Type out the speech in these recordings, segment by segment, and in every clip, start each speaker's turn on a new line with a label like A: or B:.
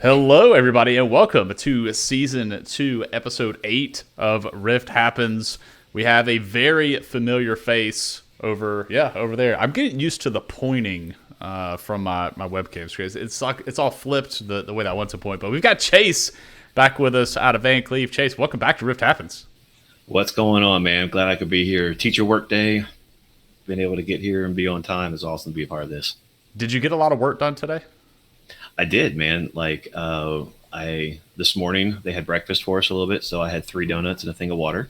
A: Hello, everybody, and welcome to Season 2, Episode 8 of Rift Happens. We have a very familiar face over there. I'm getting used to the pointing from my webcam screen. It's all flipped the way that I want to point, but we've got Chase back with us out of Van Cleve. Chase, welcome back to Rift Happens.
B: What's going on, man? I'm glad I could be here. Teacher work day. Being able to get here and be on time is awesome to be a part of this.
A: Did you get a lot of work done today?
B: I did, man. This morning they had breakfast for us a little bit, so I had 3 donuts and a thing of water.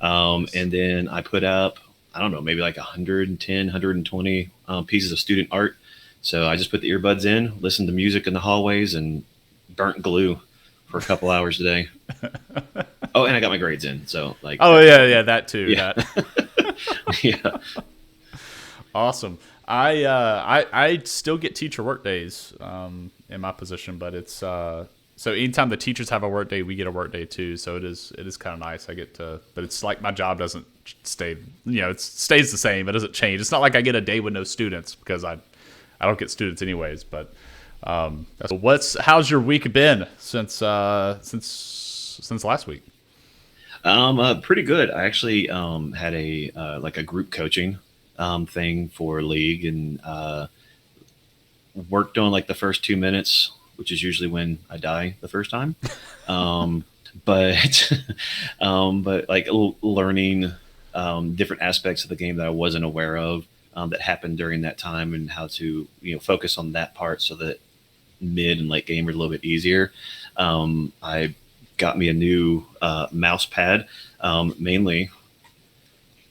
B: And then I put up, I don't know, maybe like 110, 120 pieces of student art. So I just put the earbuds in, listened to music in the hallways, and burnt glue for a couple hours a day. Oh, and I got my grades in. So
A: that too.
B: Yeah. Yeah.
A: Awesome. I still get teacher work days in my position, but it's so anytime the teachers have a work day, we get a work day too. So it is kind of nice. I get to, but it's like my job doesn't stay. It stays the same. It doesn't change. It's not like I get a day with no students because I don't get students anyways. But how's your week been since last week?
B: Pretty good. I actually had a group coaching thing for league and worked on like the first 2 minutes, which is usually when I die the first time. But like learning different aspects of the game that I wasn't aware of that happened during that time, and how to focus on that part so that mid and late game are a little bit easier. I got me a new mouse pad, mainly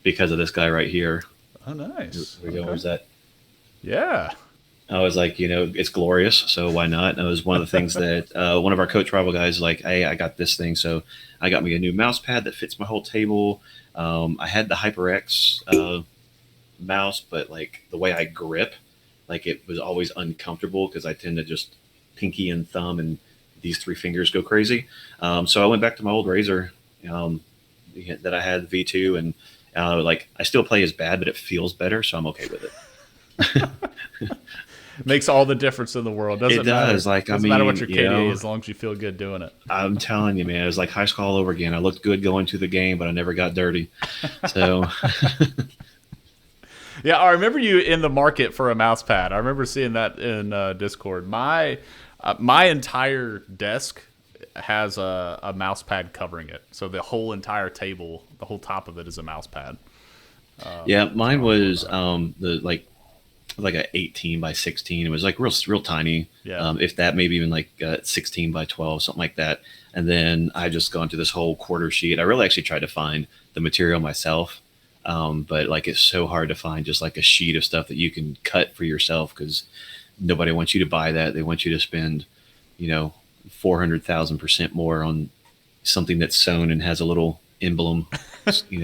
B: because of this guy right here.
A: Oh, nice.
B: Here we go. Where's that?
A: Yeah.
B: I was like, it's glorious, so why not? And it was one of the things that one of our coach rival guys like, hey, I got this thing, so I got me a new mouse pad that fits my whole table. I had the HyperX mouse, but like the way I grip, like it was always uncomfortable because I tend to just pinky and thumb and these 3 fingers go crazy. So I went back to my old Razer that I had, the V2, and I still play as bad, but it feels better, so I'm okay with it.
A: Makes all the difference in the world. Doesn't
B: does.
A: Matter. Doesn't matter what your KDA is, as long as you feel good doing it.
B: I'm telling you, man, it was like high school all over again. I looked good going to the game, but I never got dirty. So,
A: yeah, I remember you in the market for a mouse pad. I remember seeing that in Discord. My entire desk has a mouse pad covering it, so the whole entire table, the whole top of it is a mouse pad.
B: Yeah, mine was like a 18 by 16. It was like real tiny.
A: Yeah.
B: If that, maybe even like 16 by 12, something like that. And then I just gone through this whole quarter sheet. I really actually tried to find the material myself, but like it's so hard to find just like a sheet of stuff that you can cut for yourself, because nobody wants you to buy that. They want you to spend 400,000% more on something that's sewn and has a little emblem,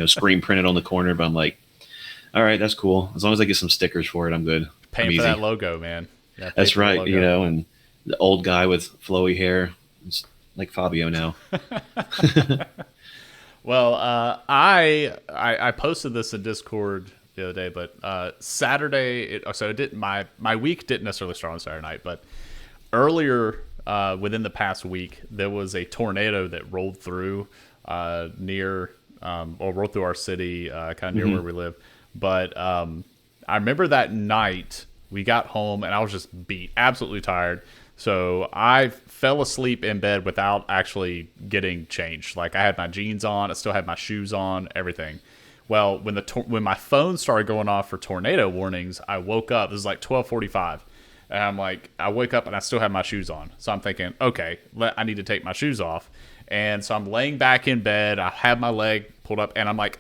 B: screen printed on the corner. But I'm like, all right, that's cool. As long as I get some stickers for it, I'm good.
A: Paying for that logo, man.
B: Yeah, that's right. And the old guy with flowy hair, it's like Fabio now.
A: Well, I posted this in Discord the other day, but Saturday. My week didn't necessarily start on Saturday night, but earlier within the past week, there was a tornado that rolled through rolled through our city, kind of near where we live. But I remember that night we got home and I was just beat, absolutely tired. So I fell asleep in bed without actually getting changed. Like I had my jeans on, I still had my shoes on, everything. Well, when my phone started going off for tornado warnings, I woke up. This is like 12:45. And I'm like, I wake up and I still have my shoes on. So I'm thinking, okay, I need to take my shoes off. And so I'm laying back in bed. I have my leg pulled up and I'm like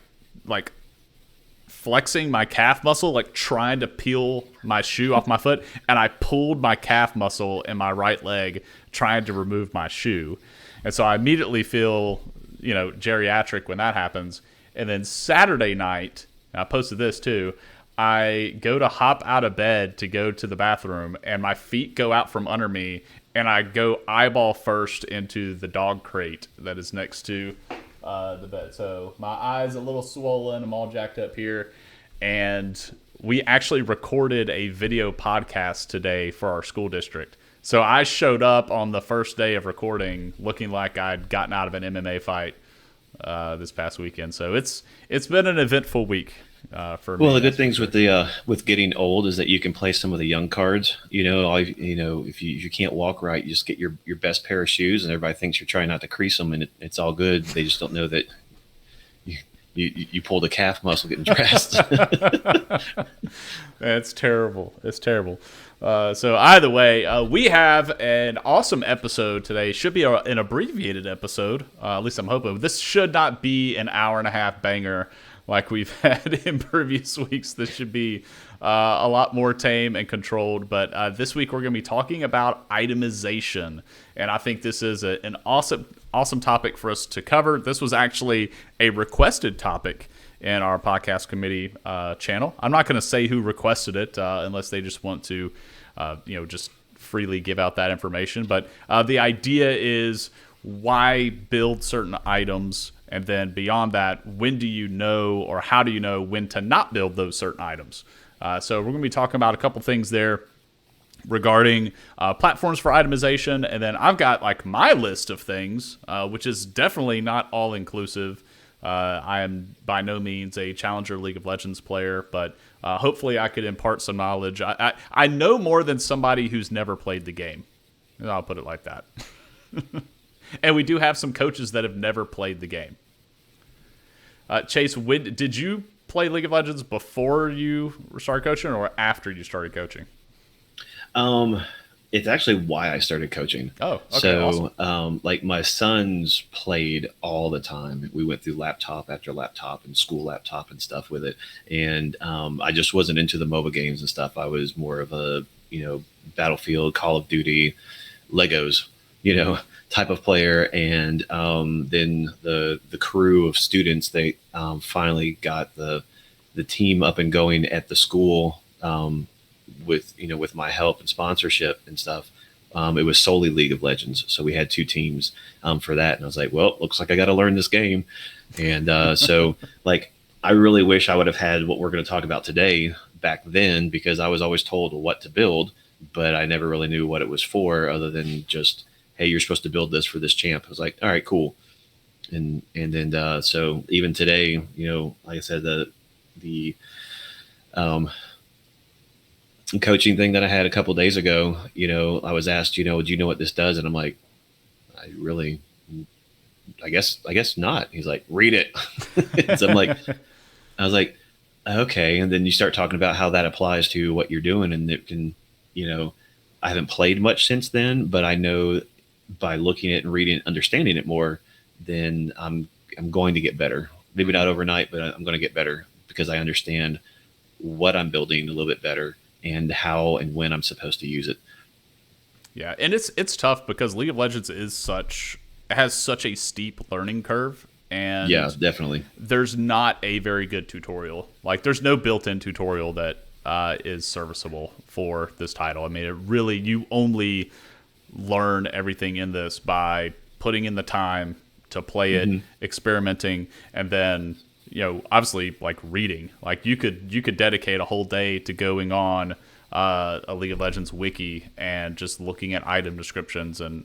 A: flexing my calf muscle, like trying to peel my shoe off my foot, and I pulled my calf muscle in my right leg trying to remove my shoe. And so I immediately feel, geriatric when that happens. And then Saturday night, and I posted this too, I go to hop out of bed to go to the bathroom, and my feet go out from under me, and I go eyeball first into the dog crate that is next to the bed. So my eyes a little swollen. I'm all jacked up here. And we actually recorded a video podcast today for our school district. So I showed up on the first day of recording looking like I'd gotten out of an MMA fight this past weekend. So it's been an eventful week for me.
B: Well, the good
A: That's for
B: things
A: sure.
B: with the with getting old is that you can play some of the young cards. If you can't walk right, you just get your best pair of shoes, and everybody thinks you're trying not to crease them, and it's all good. They just don't know that you pulled a calf muscle getting dressed.
A: It's terrible. It's terrible. So either way, we have an awesome episode today. Should be an abbreviated episode. At least I'm hoping. This should not be an hour and a half banger like we've had in previous weeks. This should be a lot more tame and controlled. But this week we're going to be talking about itemization, and I think this is an awesome topic for us to cover. This was actually a requested topic in our podcast committee channel. I'm not going to say who requested it unless they just want to, just freely give out that information. But the idea is why build certain items, and then beyond that, when do you know or how do you know when to not build those certain items? So we're going to be talking about a couple things there regarding platforms for itemization, and then I've got like my list of things, which is definitely not all inclusive. I am by no means a Challenger League of Legends player, but hopefully I could impart some knowledge. I know more than somebody who's never played the game. I'll put it like that. And we do have some coaches that have never played the game. Chase, did you play League of Legends before you started coaching or after you started coaching?
B: It's actually why I started coaching.
A: Oh, okay,
B: so
A: awesome.
B: like my sons played all the time. We went through laptop after laptop and school laptop and stuff with it. And I just wasn't into the MOBA games and stuff. I was more of a, Battlefield, Call of Duty, Legos, type of player. And then the crew of students, they finally got the team up and going at the school. With my help and sponsorship and stuff, it was solely League of Legends. So we had two teams for that. And I was like, well, looks like I got to learn this game. And so like, I really wish I would have had what we're going to talk about today back then, because I was always told what to build, but I never really knew what it was for other than just, hey, you're supposed to build this for this champ. I was like, all right, cool. And then so even today, like I said, the coaching thing that I had a couple of days ago, I was asked, do you know what this does? And I'm like, I guess not. He's like, read it. So I was like, okay. And then you start talking about how that applies to what you're doing, and it can, I haven't played much since then, but I know by looking at it and reading, understanding it more, then I'm going to get better. Maybe not overnight, but I'm going to get better because I understand what I'm building a little bit better and how and when I'm supposed to use it.
A: Yeah, and it's tough because League of Legends has such a steep learning curve, and
B: yeah, definitely.
A: There's not a very good tutorial. Like, there's no built-in tutorial that is serviceable for this title. I mean, you only learn everything in this by putting in the time to play it, experimenting, and then obviously like reading. Like you could dedicate a whole day to going on a League of Legends wiki and just looking at item descriptions, and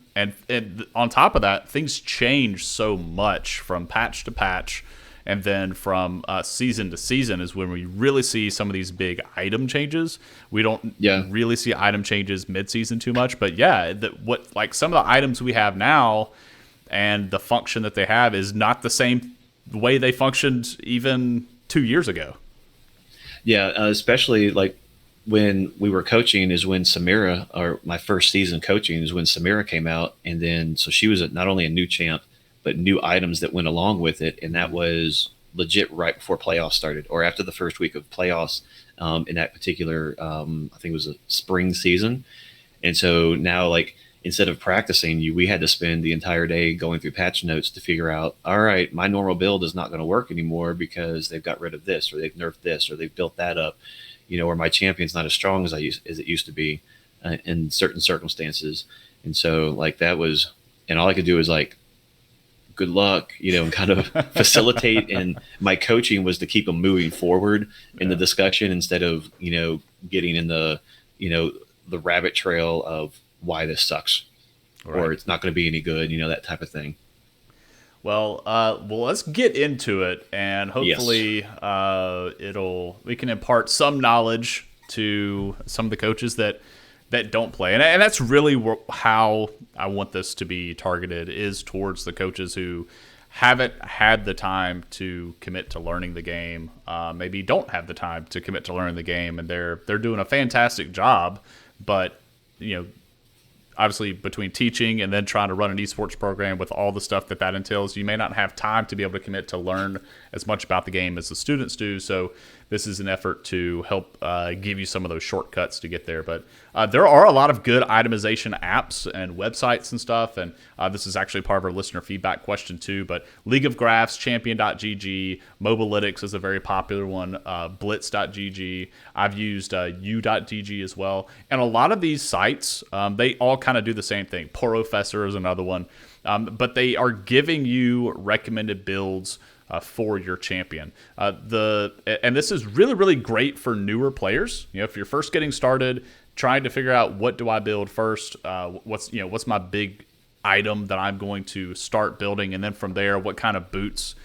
A: on top of that, things change so much from patch to patch, and then from season to season is when we really see some of these big item changes. We don't really see item changes mid-season too much, but some of the items we have now and the function that they have is not the same way they functioned even 2 years ago.
B: Yeah, especially like when we were coaching is when Samira, or my first season coaching is when Samira came out, and then so she was not only a new champ but new items that went along with it, and that was legit right before playoffs started or after the first week of playoffs in that particular I think it was a spring season. And so now, like, instead of practicing, we had to spend the entire day going through patch notes to figure out, all right, my normal build is not going to work anymore because they've got rid of this, or they've nerfed this, or they've built that up, or my champion's not as strong as it used to be in certain circumstances. And so like that was, and all I could do was like, good luck, and kind of facilitate. And my coaching was to keep them moving forward in the discussion instead of, getting in the, the rabbit trail of, why this sucks,
A: Right.
B: or it's not going to be any good, that type of thing.
A: Well, let's get into it, and
B: Yes.
A: hopefully, we can impart some knowledge to some of the coaches that don't play, and that's really how I want this to be targeted, is towards the coaches who haven't had the time to commit to learning the game, maybe don't have the time to commit to learning the game, and they're doing a fantastic job, but you know obviously between teaching and then trying to run an esports program with all the stuff that entails, you may not have time to be able to commit to learn as much about the game as the students do. So this is an effort to help give you some of those shortcuts to get there. But there are a lot of good itemization apps and websites and stuff. And this is actually part of our listener feedback question too. But League of Graphs, Champion.gg, Mobalytics is a very popular one, Blitz.gg. I've used U.gg as well. And a lot of these sites, they all kind of do the same thing. Professor is another one. But they are giving you recommended builds for your champion. And this is really, really great for newer players. If you're first getting started, trying to figure out what do I build first, what's my big item that I'm going to start building, and then from there, what kind of boots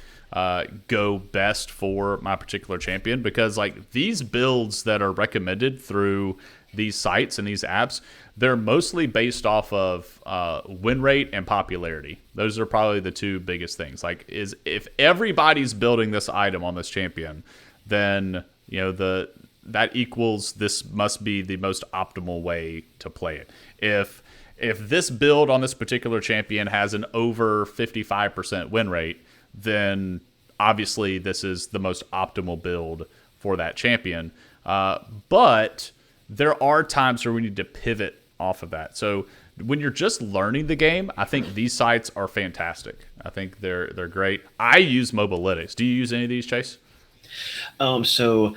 A: go best for my particular champion. Because like these builds that are recommended through these sites and these apps, they're mostly based off of win rate and popularity. Those are probably the two biggest things. Like, is if everybody's building this item on this champion, then that equals this must be the most optimal way to play it. If this build on this particular champion has an over 55% win rate, then obviously this is the most optimal build for that champion. But there are times where we need to pivot off of that. So when you're just learning the game, I think these sites are fantastic. I think they're great. I use Mobalytics. Do you use any of these, Chase?
B: So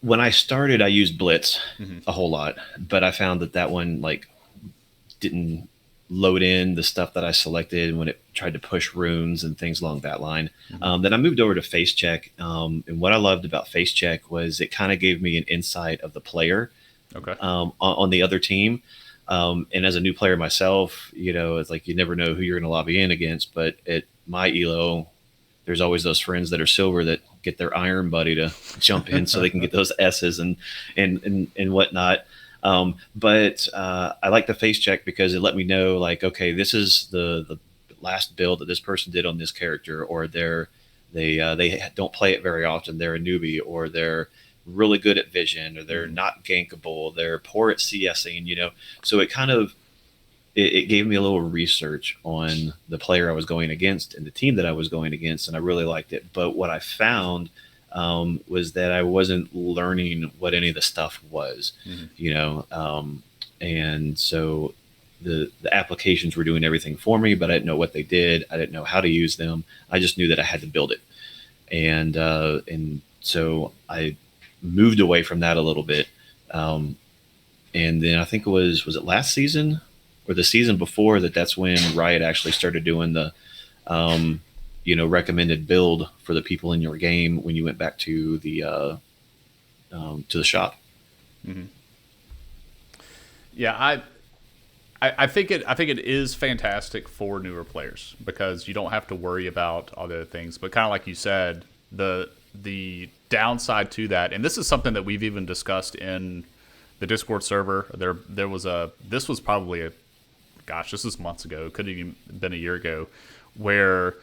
B: when I started, I used Blitz a whole lot, but I found that one didn't load in the stuff that I selected when it tried to push runes and things along that line. Then I moved over to Face Check. And what I loved about Face Check was it kind of gave me an insight of the player on the other team. And as a new player myself, it's like you never know who you're going to lobby in against. But at my ELO, there's always those friends that are silver that get their iron buddy to jump in so they can get those S's and whatnot. But I like the Face Check because it let me know, like, okay, this is the last build that this person did on this character, or they don't play it very often. They're a newbie, or they're really good at vision, or they're not gankable. They're poor at CSing, So it kind of it gave me a little research on the player I was going against and the team that I was going against, and I really liked it. But what I found was that I wasn't learning what any of the stuff was, and so the applications were doing everything for me, but I didn't know what they did. I didn't know how to use them. I just knew that I had to build it, and so I moved away from that a little bit, and then I think was it last season or the season before that's when Riot actually started doing the recommended build for the people in your game when you went back to the shop.
A: Mm-hmm. Yeah, I think it is fantastic for newer players because you don't have to worry about all the other things. But kind of like you said, the downside to that, and this is something that we've even discussed in the Discord server. This was probably this was months ago. It could have even been a year ago, where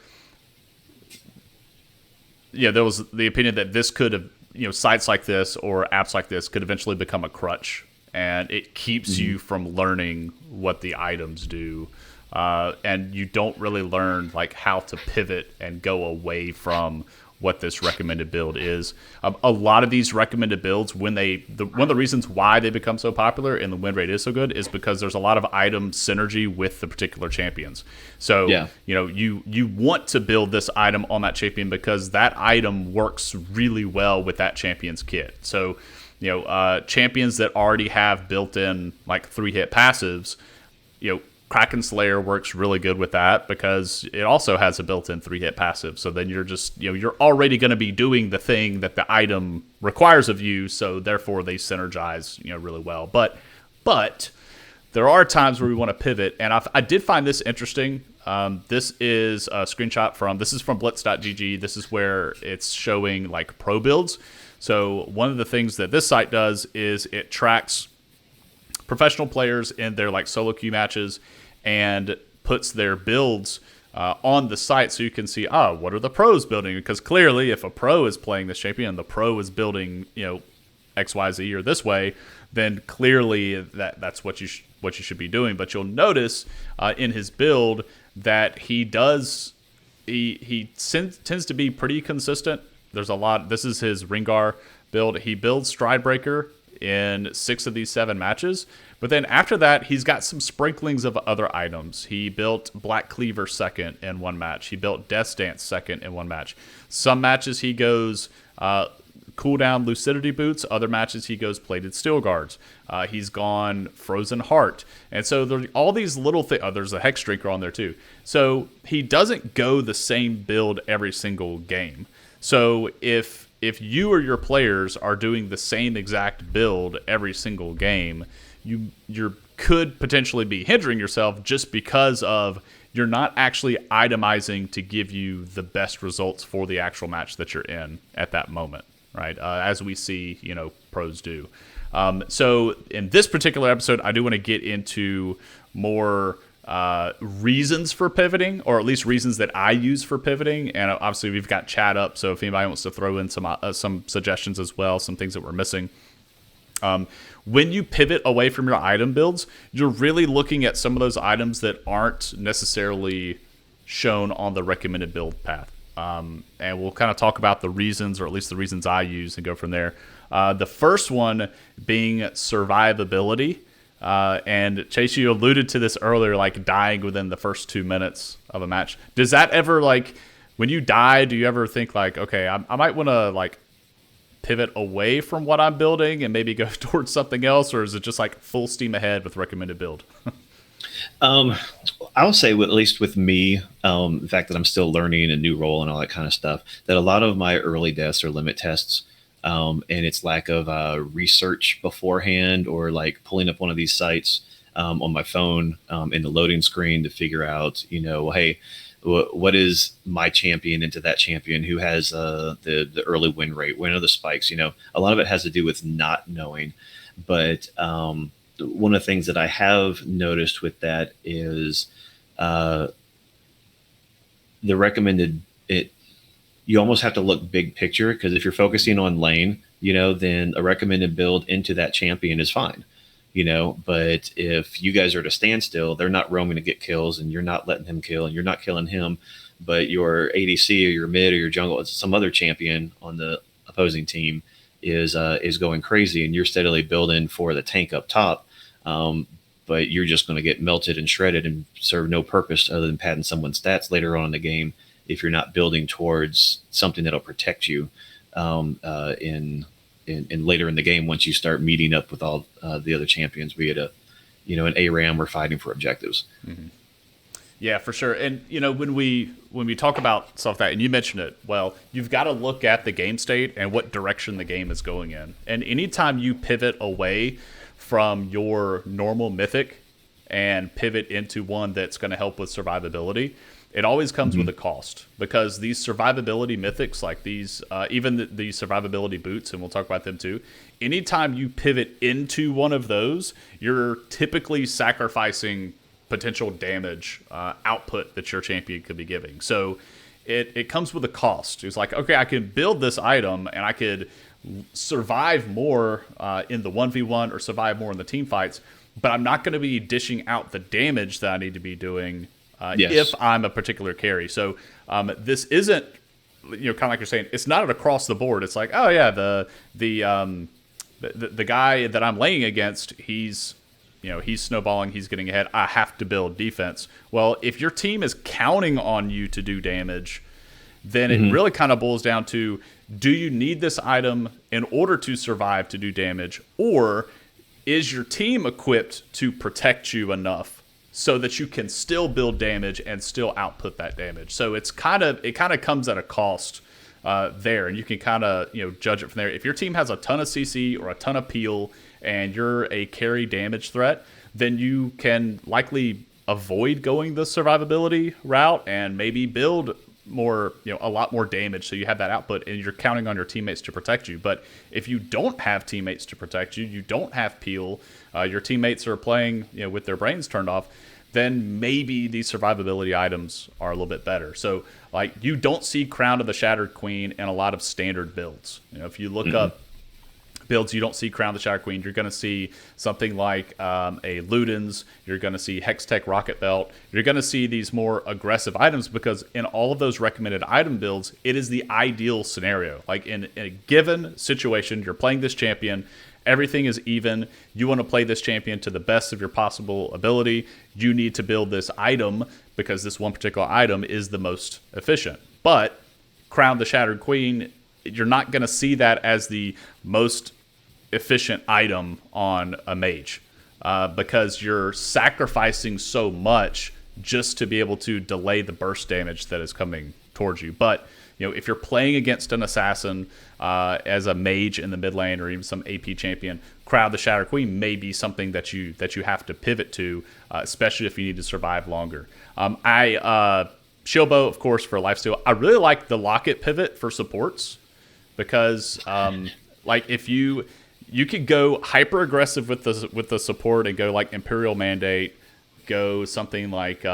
A: there was the opinion that this could have, sites like this or apps like this could eventually become a crutch, and it keeps you from learning what the items do, and you don't really learn like how to pivot and go away from what this recommended build is. A lot of these recommended builds, one of the reasons why they become so popular and the win rate is so good is because there's a lot of item synergy with the particular champions. So you want to build this item on that champion because that item works really well with that champion's kit. So champions that already have built-in like 3-hit passives, Kraken Slayer works really good with that because it also has a built-in 3-hit passive. So then you're just, you're already going to be doing the thing that the item requires of you. So therefore they synergize, really well. But there are times where we want to pivot, and I did find this interesting. This is a screenshot from blitz.gg. This is where it's showing like pro builds. So one of the things that this site does is it tracks professional players in their like solo queue matches and puts their builds on the site, so you can see, what are the pros building? Because clearly, if a pro is playing this champion and the pro is building, XYZ or this way, then clearly that's what you should be doing. But you'll notice in his build that he tends to be pretty consistent. There's a lot. This is his Ringar build. He builds Stridebreaker in 6 of these 7 matches. But then after that, he's got some sprinklings of other items. He built Black Cleaver second in one match. He built Death's Dance second in one match. Some matches he goes cooldown Lucidity Boots. Other matches he goes Plated Steel Guards. He's gone Frozen Heart. And so there's all these little things. There's a Hex Drinker on there too. So he doesn't go the same build every single game. So if you or your players are doing the same exact build every single game, you could potentially be hindering yourself just because of you're not actually itemizing to give you the best results for the actual match that you're in at that moment, right? As we see, pros do. So in this particular episode, I do want to get into more reasons for pivoting, or at least reasons that I use for pivoting. And obviously we've got chat up, so if anybody wants to throw in some suggestions as well, some things that we're missing. When you pivot away from your item builds, you're really looking at some of those items that aren't necessarily shown on the recommended build path. And we'll kind of talk about the reasons, or at least the reasons I use, and go from there. The first one being survivability. And Chase, you alluded to this earlier, like dying within the first 2 minutes of a match. Does that ever, like, when you die, do you ever think like, okay, I might want to like pivot away from what I'm building and maybe go towards something else? Or is it just like full steam ahead with recommended build?
B: I'll say, at least with me, the fact that I'm still learning a new role and all that kind of stuff, that a lot of my early deaths are limit tests. And it's lack of research beforehand, or like pulling up one of these sites on my phone in the loading screen to figure out, hey, what is my champion into that champion? Who has the early win rate? When are the spikes? A lot of it has to do with not knowing. But one of the things that I have noticed with that is the recommended it. You almost have to look big picture, because if you're focusing on lane, then a recommended build into that champion is fine, but if you guys are at a standstill, they're not roaming to get kills and you're not letting him kill and you're not killing him, but your ADC or your mid or your jungle, some other champion on the opposing team is going crazy, and you're steadily building for the tank up top. But you're just going to get melted and shredded and serve no purpose other than padding someone's stats later on in the game, if you're not building towards something that'll protect you in later in the game, once you start meeting up with all the other champions, be it an ARAM or fighting for objectives.
A: Mm-hmm. Yeah, for sure. And when we talk about stuff like that, and you mentioned it, well, you've got to look at the game state and what direction the game is going in. And anytime you pivot away from your normal mythic and pivot into one that's going to help with survivability, it always comes with a cost, because these survivability mythics, like these, even the survivability boots, and we'll talk about them too, anytime you pivot into one of those, you're typically sacrificing potential damage output that your champion could be giving. So it comes with a cost. It's like, okay, I can build this item and I could survive more in the 1v1 or survive more in the team fights, but I'm not going to be dishing out the damage that I need to be doing if I'm a particular carry. So this isn't, kind of like you're saying, it's not an across the board. It's like, oh yeah, the guy that I'm laying against, he's snowballing, he's getting ahead, I have to build defense. Well, if your team is counting on you to do damage, then it really kind of boils down to, do you need this item in order to survive, to do damage, or is your team equipped to protect you enough so that you can still build damage and still output that damage? So it kind of comes at a cost there, and you can kind of judge it from there. If your team has a ton of CC or a ton of peel and you're a carry damage threat, then you can likely avoid going the survivability route and maybe build more, a lot more damage, so you have that output and you're counting on your teammates to protect you. But if you don't have teammates to protect you, you don't have peel, your teammates are playing, with their brains turned off, then maybe these survivability items are a little bit better. So like, you don't see Crown of the Shattered Queen in a lot of standard builds. If you look up builds, you don't see Crown of the Shattered Queen. You're going to see something like a Ludens. You're going to see Hextech Rocket Belt. You're going to see these more aggressive items, because in all of those recommended item builds, it is the ideal scenario. Like in a given situation, you're playing this champion, everything is even. You want to play this champion to the best of your possible ability. You need to build this item because this one particular item is the most efficient. But Crown of the Shattered Queen, you're not going to see that as the most efficient item on a mage, because you're sacrificing so much just to be able to delay the burst damage that is coming towards you. But if you're playing against an assassin as a mage in the mid lane, or even some AP champion, Crown of the Shattered Queen may be something that you have to pivot to, especially if you need to survive longer. Shieldbow, of course, for lifesteal. I really like the Locket pivot for supports, because like if you could go hyper aggressive with the support and go like Imperial Mandate, go something like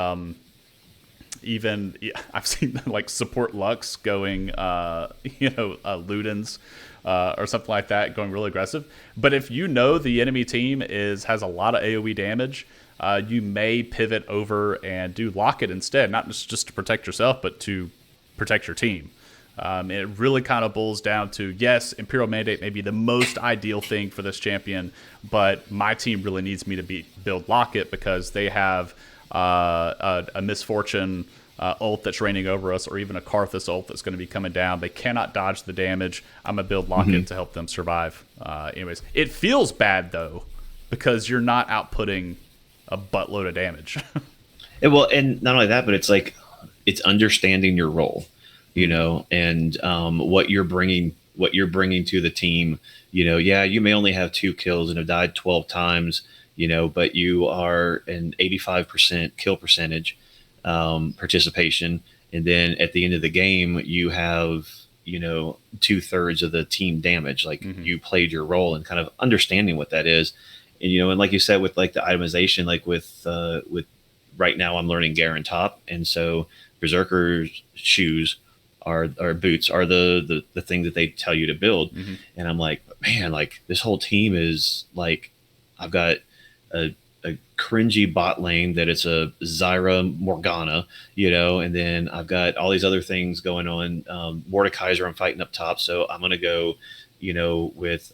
A: even I've seen like support Lux going Ludens or something like that, going really aggressive. But if the enemy team has a lot of AoE damage, you may pivot over and do Locket instead, not just to protect yourself, but to protect your team. It really kind of boils down to, yes, Imperial Mandate may be the most ideal thing for this champion, but my team really needs me to build Locket because they have a Misfortune ult that's raining over us, or even a Karthus ult that's going to be coming down. They cannot dodge the damage. I'm going to build Locket to help them survive. Anyways, it feels bad, though, because you're not outputting a buttload of damage.
B: Well, and not only that, but it's like, it's understanding your role, and what you're bringing to the team. Yeah, you may only have 2 kills and have died 12 times, but you are an 85% kill percentage participation, and then at the end of the game, you have 2/3 of the team damage. Like you played your role, and kind of understanding what that is, and and like you said, with like the itemization, like with right now, I'm learning Garen top, and so Berserker's shoes or boots are the thing that they tell you to build. And I'm like, man, like this whole team is like, I've got a cringy bot lane that it's a Zyra Morgana, and then I've got all these other things going on. Mordekaiser I'm fighting up top, so I'm gonna go, with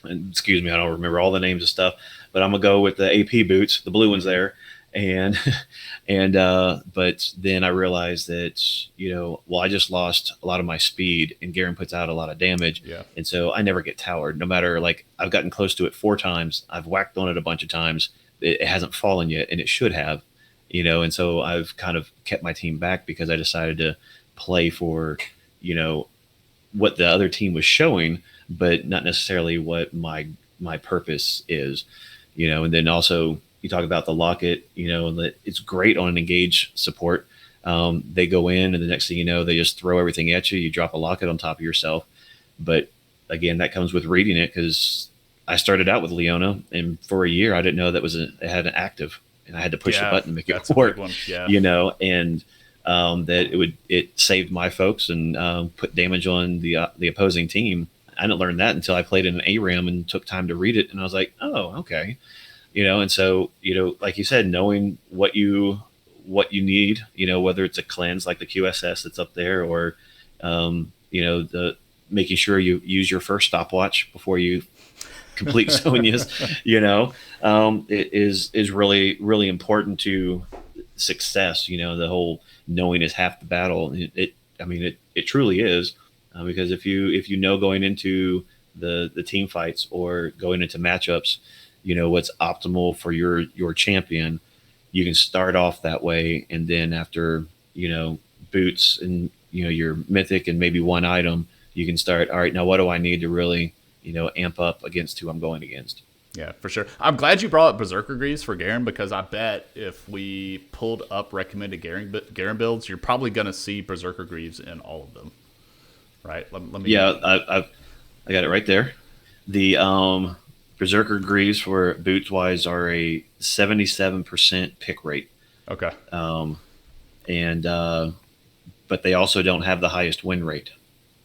B: excuse me, I don't remember all the names of stuff, but I'm gonna go with the AP boots, the blue ones there. And but then I realized that I just lost a lot of my speed, and Garen puts out a lot of damage, and so I never get towered. No matter, like, I've gotten close to it 4 times, I've whacked on it a bunch of times, it hasn't fallen yet, and it should have, and so I've kind of kept my team back because I decided to play for what the other team was showing, but not necessarily what my purpose is, and then also. You talk about the Locket, and that it's great on an engage support. They go in, and the next thing you know, they just throw everything at you. You drop a Locket on top of yourself. But again, that comes with reading it, because I started out with Leona, and for a year I didn't know that it had an active, and I had to push the button to make it work. And that it saved my folks and put damage on the opposing team. I didn't learn that until I played in an ARAM and took time to read it, and I was like, oh, okay. And so, like you said, knowing what you need, whether it's a cleanse like the QSS that's up there, or, the making sure you use your first stopwatch before you complete Sonya's, it is really, really important to success. The whole knowing is half the battle. It truly is, because if you know going into the team fights or going into matchups, what's optimal for your champion, you can start off that way, and then after boots and your mythic and maybe one item, you can start, all right, now what do I need to really amp up against who I'm going against.
A: Yeah, for sure. I'm glad you brought up Berserker Greaves for Garen, because I bet if we pulled up recommended Garen builds, you're probably going to see Berserker Greaves in all of them. Right? Let
B: Yeah,
A: me.
B: I got it right there. The Berserker Greaves for boots wise are a 77% pick rate,
A: Okay.
B: and but they also don't have the highest win rate.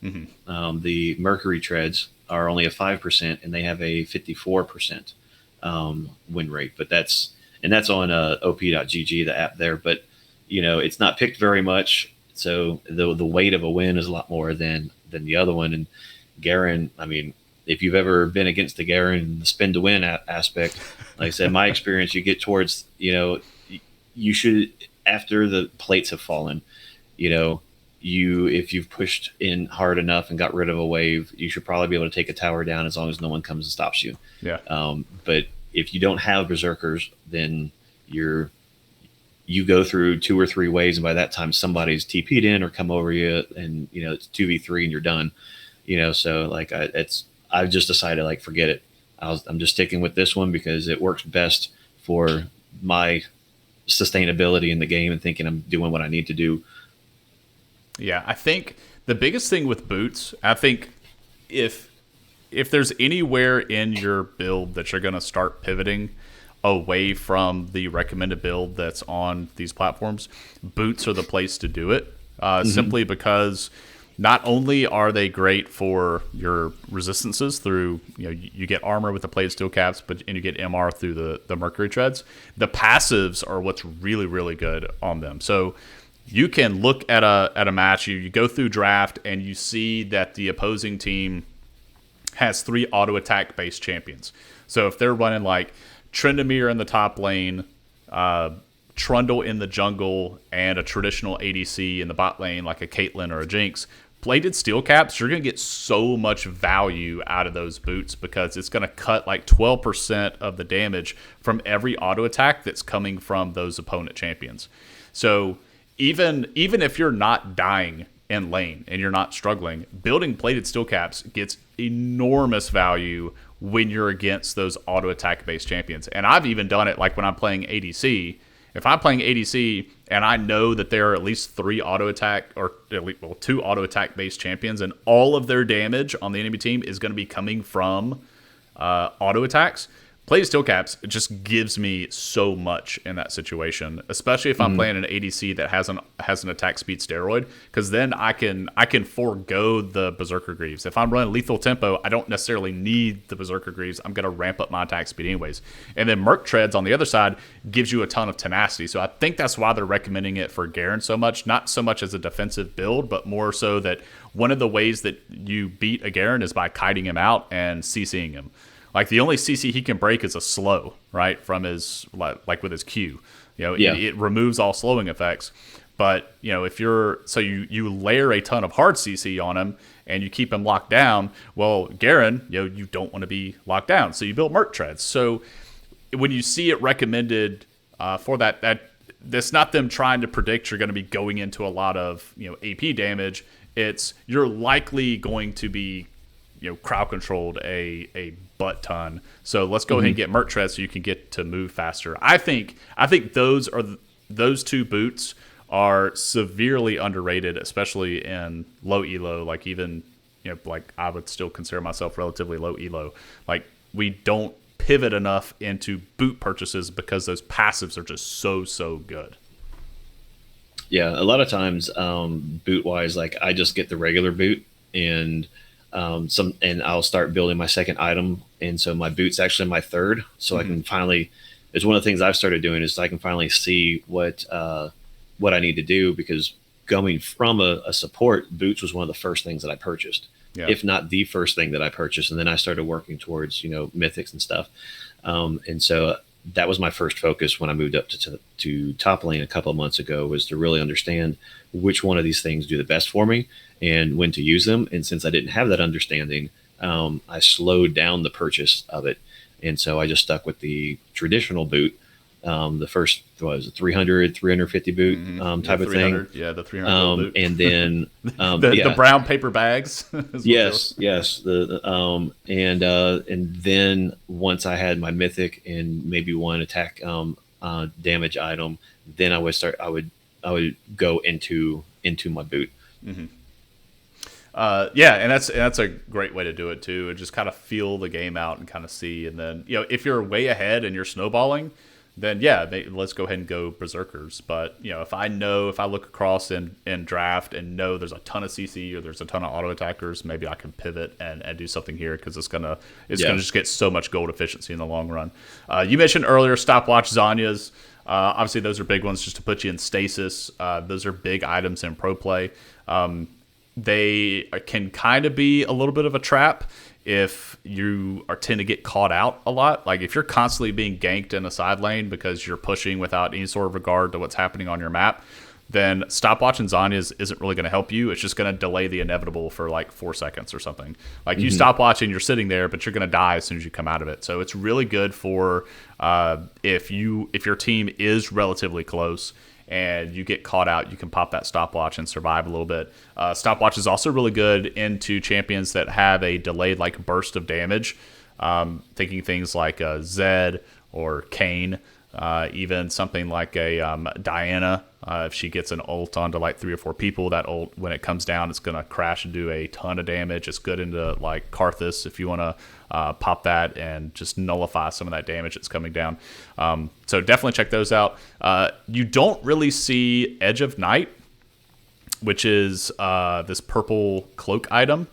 B: The Mercury treads are only a 5%, and they have a 54% win rate. But that's on op.gg, the app there. But it's not picked very much, so the weight of a win is a lot more than the other one. And Garen, I mean, if you've ever been against the Garen, the spin to win aspect, like I said, my experience, you get towards, you should, after the plates have fallen, you know, if you've pushed in hard enough and got rid of a wave, you should probably be able to take a tower down as long as no one comes and stops you.
A: Yeah.
B: But if you don't have berserkers, then you go through 2 or 3 waves, and by that time somebody's TP'd in or come over you, and it's 2v3 and you're done. So like I've just decided, like, forget it. I'm just sticking with this one because it works best for my sustainability in the game and thinking I'm doing what I need to do.
A: Yeah, I think the biggest thing with boots, I think if there's anywhere in your build that you're going to start pivoting away from the recommended build that's on these platforms, boots are the place to do it. Simply because not only are they great for your resistances through, you get armor with the plated steel caps, and you get MR through the Mercury treads. The passives are what's really, really good on them. So you can look at a match, you go through draft, and you see that the opposing team has 3 auto attack based champions. So if they're running like Tryndamere in the top lane, Trundle in the jungle, and a traditional ADC in the bot lane like a Caitlyn or a Jinx, plated steel caps, you're going to get so much value out of those boots because it's going to cut like 12% of the damage from every auto attack that's coming from those opponent champions. So even if you're not dying in lane and you're not struggling, building plated steel caps gets enormous value when you're against those auto attack based champions. And I've even done it like when I'm playing ADC. If I'm playing ADC and I know that there are at least 3 auto attack, or at least 2 auto attack based champions, and all of their damage on the enemy team is going to be coming from auto attacks, plated steel caps, it just gives me so much in that situation, especially if I'm playing an ADC that has an attack speed steroid, because then I can forego the Berserker Greaves. If I'm running lethal tempo, I don't necessarily need the Berserker Greaves. I'm going to ramp up my attack speed anyways. And then Merc Treads on the other side gives you a ton of tenacity. So I think that's why they're recommending it for Garen so much, not so much as a defensive build, but more so that one of the ways that you beat a Garen is by kiting him out and CCing him. Like, the only CC he can break is a slow, right, from his, like with his Q. It removes all slowing effects. But, if you layer a ton of hard CC on him and you keep him locked down, well, Garen, you don't want to be locked down. So you build Merc Treads. So when you see it recommended for that's not them trying to predict you're going to be going into a lot of, AP damage. It's you're likely going to be crowd controlled a butt ton. So let's go ahead and get Merc Treads so you can get to move faster. I think those 2 boots are severely underrated, especially in low elo. Like, even like I would still consider myself relatively low elo. Like, we don't pivot enough into boot purchases because those passives are just so good.
B: Yeah, a lot of times, boot wise, like, I just get the regular boot, and and I'll start building my second item, and so my boot's actually my third. So I can finally. It's one of the things I've started doing is I can finally see what I need to do, because going from a support, boots was one of the first things that I purchased, if not the first thing that I purchased, and then I started working towards mythics and stuff, and so that was my first focus when I moved up to top lane a couple of months ago, was to really understand which one of these things do the best for me and when to use them. And since I didn't have that understanding, I slowed down the purchase of it. And so I just stuck with the traditional boot. The first was it 300, 350 boot type of thing.
A: Yeah, the 300 boot.
B: And then
A: the brown paper bags.
B: Yes, yes. And then once I had my mythic and maybe one attack damage item, then I would go into my boot.
A: Yeah, and that's a great way to do it too, and just kind of feel the game out and kind of see. And then if you're way ahead and you're snowballing, then yeah, let's go ahead and go berserkers. But if I look across in draft and know there's a ton of CC or there's a ton of auto attackers, maybe I can pivot and do something here because it's gonna just get so much gold efficiency in the long run. You mentioned earlier stopwatch Zanyas. Obviously, those are big ones just to put you in stasis. Those are big items in pro play. They can kind of be a little bit of a trap if you tend to get caught out a lot. Like if you're constantly being ganked in a side lane because you're pushing without any sort of regard to what's happening on your map, then stopwatch and Zanyas isn't really going to help you. It's just going to delay the inevitable for like 4 seconds or something. Like you stop watching, you're sitting there, but you're going to die as soon as you come out of it. So it's really good for if your team is relatively close and you get caught out, you can pop that stopwatch and survive a little bit. Stopwatch is also really good into champions that have a delayed like burst of damage. Thinking things like Zed or Kane, even something like a Diana. If she gets an ult onto like 3 or 4 people, that ult, when it comes down, it's going to crash and do a ton of damage. It's good into like Karthus if you want to pop that and just nullify some of that damage that's coming down. So definitely check those out. You don't really see Edge of Night, which is this purple cloak item,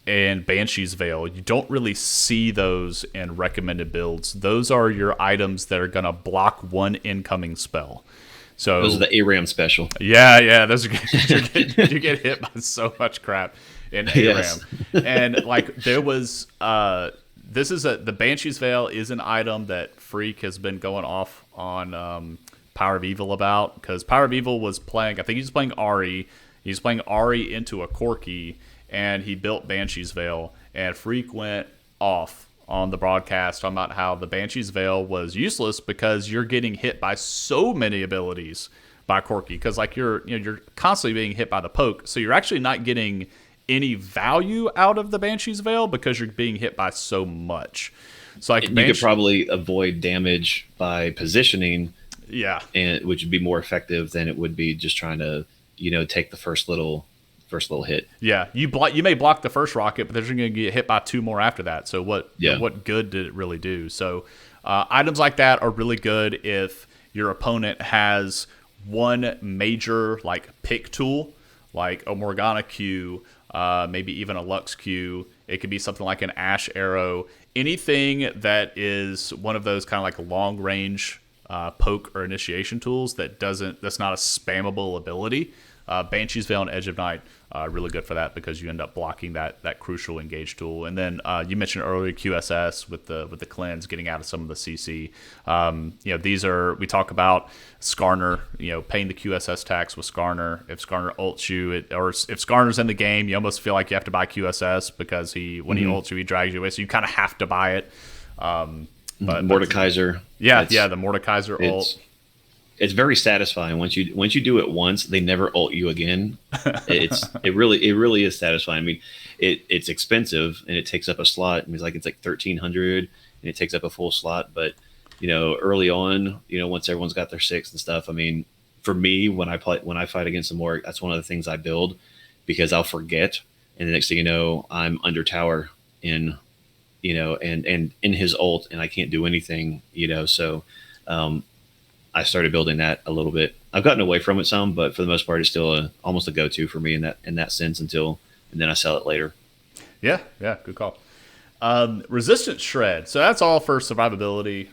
A: and Banshee's Veil. You don't really see those in recommended builds. Those are your items that are going to block one incoming spell. So
B: those are the ARAM special.
A: Yeah, those are you get hit by so much crap in ARAM. Yes. And like there was the Banshee's Veil is an item that Freak has been going off on Power of Evil about, because Power of Evil was playing, I think he's playing Ahri. He's playing Ahri into a Corki, and he built Banshee's Veil, and Freak went off on the broadcast talking about how the Banshee's Veil was useless because you're getting hit by so many abilities by Corki, because like you're constantly being hit by the poke, so you're actually not getting any value out of the Banshee's Veil because you're being hit by so much. So like
B: you could probably avoid damage by positioning, and which would be more effective than it would be just trying to take the first little hit.
A: Yeah, you may block the first rocket, but they're going to get hit by 2 more after that. So what good did it really do? So items like that are really good if your opponent has one major like pick tool, like a Morgana Q, maybe even a Lux Q. It could be something like an Ash Arrow. Anything that is one of those kind of like long range poke or initiation tools that's not a spammable ability. Banshee's Veil and Edge of Night really good for that, because you end up blocking that crucial engage tool. And then you mentioned earlier QSS with the cleanse, getting out of some of the CC. These are, we talk about Skarner, paying the QSS tax with Skarner. If Skarner ults you, or if Skarner's in the game, you almost feel like you have to buy QSS because when he ults you, he drags you away. So you kind of have to buy it. But
B: Mordekaiser.
A: The Mordekaiser ult.
B: It's very satisfying once you do it once. They never ult you again. It really is satisfying. I mean, it's expensive and it takes up a slot. I mean, it's like 1,300 and it takes up a full slot. But early on, once everyone's got their 6 and stuff. I mean, for me, when I fight against the Morg, that's one of the things I build, because I'll forget, and the next thing you know, I'm under tower and in his ult, and I can't do anything. So. I started building that a little bit. I've gotten away from it some, but for the most part, it's still almost a go-to for me in that sense and then I sell it later.
A: Yeah, good call. Resistance Shred. So that's all for survivability.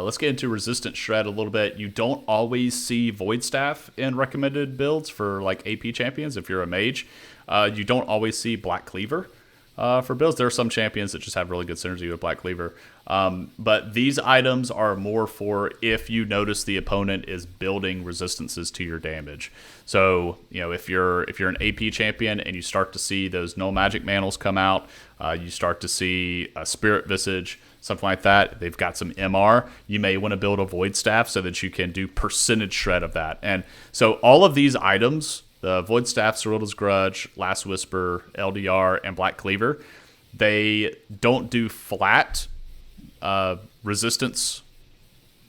A: Let's get into Resistance Shred a little bit. You don't always see Void Staff in recommended builds for like AP champions if you're a mage. You don't always see Black Cleaver. For builds, there are some champions that just have really good synergy with Black Cleaver. But these items are more for if you notice the opponent is building resistances to your damage. So, if you're an AP champion and you start to see those null magic mantles come out, you start to see a Spirit Visage, something like that. They've got some MR. You may want to build a Void Staff so that you can do percentage shred of that. And so all of these items, the Void Staff, Cerulda's Grudge, Last Whisper, LDR, and Black Cleaver, they don't do flat resistance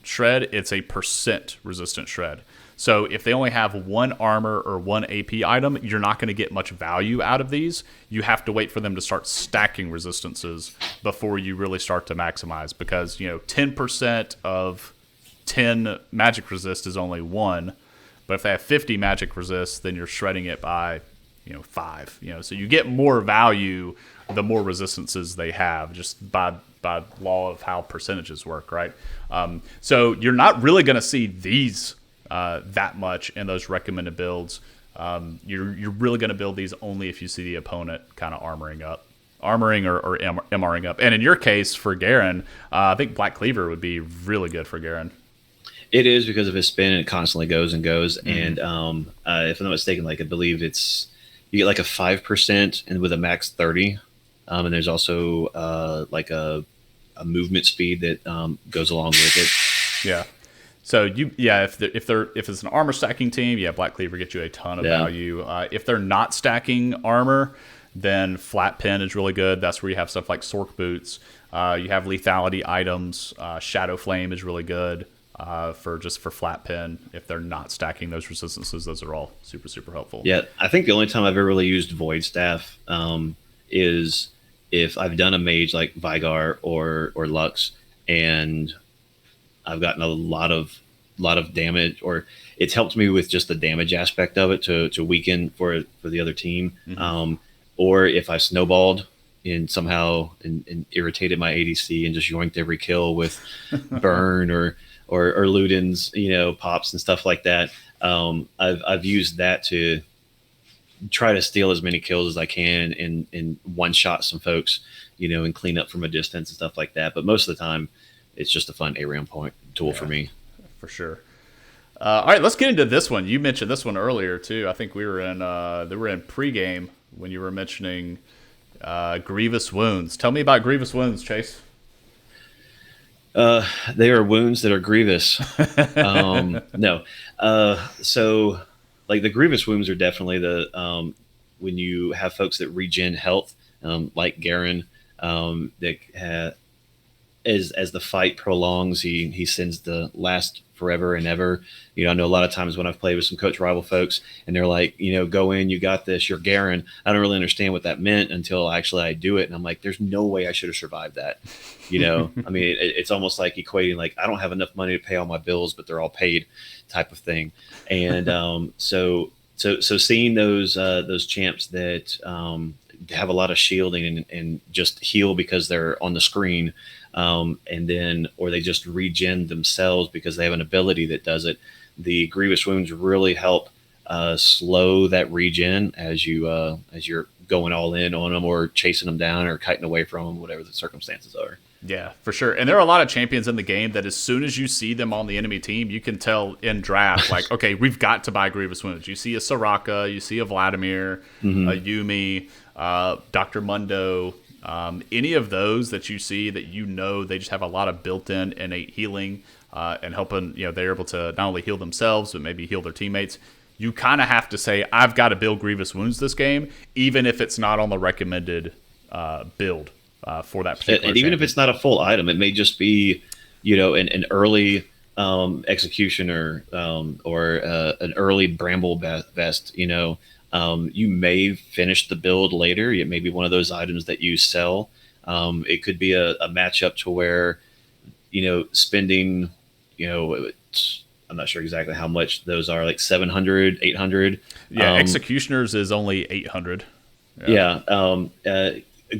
A: shred. It's a percent resistance shred. So if they only have one armor or one AP item, you're not going to get much value out of these. You have to wait for them to start stacking resistances before you really start to maximize, because 10% of 10 magic resist is only 1. But if they have 50 magic resist, then you're shredding it by 5. So you get more value the more resistances they have, just by law of how percentages work, right? So you're not really going to see these that much in those recommended builds. You're really going to build these only if you see the opponent kind of armoring or MRing up. And in your case, for Garen, I think Black Cleaver would be really good for Garen.
B: It is because of his spin, and it constantly goes and goes. Mm-hmm. And if I'm not mistaken, I believe you get a 5% and with a max 30. And there's also a movement speed that goes along with it.
A: Yeah. So if it's an armor stacking team, Black Cleaver gets you a ton of value. If they're not stacking armor, then Flat Pen is really good. That's where you have stuff like Sork Boots. You have lethality items. Shadow Flame is really good for Flat Pen. If they're not stacking those resistances, those are all super, super helpful.
B: Yeah, I think the only time I've ever really used Void Staff is if I've done a mage like Vigar or Lux, and I've gotten a lot of damage, or it's helped me with just the damage aspect of it to weaken for the other team. Mm-hmm. Or if I snowballed and somehow and irritated my ADC and just yoinked every kill with burn or Luden's pops and stuff like that. I've used that to try to steal as many kills as I can and one shot some folks, and clean up from a distance and stuff like that. But most of the time, it's just a fun ARAM point tool for me.
A: For sure. All right, let's get into this one. You mentioned this one earlier too. I think we were in pregame when you were mentioning Grievous Wounds. Tell me about Grievous Wounds, Chase.
B: They are wounds that are grievous. No. So the Grievous Wounds are definitely the when you have folks that regen health, like Garen, that as the fight prolongs, he sends the last forever and ever. I know a lot of times when I've played with some coach rival folks and they're like, go in, you got this, you're Garen. I don't really understand what that meant until actually I do it. And I'm like, there's no way I should have survived that. I mean, it's almost like equating, I don't have enough money to pay all my bills, but they're all paid type of thing. And so seeing those champs that have a lot of shielding and just heal because they're on the screen, and then or they just regen themselves because they have an ability that does it. The Grievous Wounds really help slow that regen as you're going all in on them or chasing them down or kiting away from them, whatever the circumstances are.
A: Yeah, for sure. And there are a lot of champions in the game that as soon as you see them on the enemy team, you can tell in draft, okay, we've got to buy Grievous Wounds. You see a Soraka, you see a Vladimir, mm-hmm. a Yumi, Dr. Mundo, any of those that you see that they just have a lot of built-in innate healing and helping, they're able to not only heal themselves, but maybe heal their teammates. You kind of have to say, I've got to build Grievous Wounds this game, even if it's not on the recommended build for that particular
B: and even champion. If it's not a full item, it may just be, an early executioner or an early bramble vest, you may finish the build later. It may be one of those items that you sell. It could be a matchup to where, spending, I'm not sure exactly how much those are, like 700, 800.
A: Yeah, Executioners is only 800.
B: Yeah.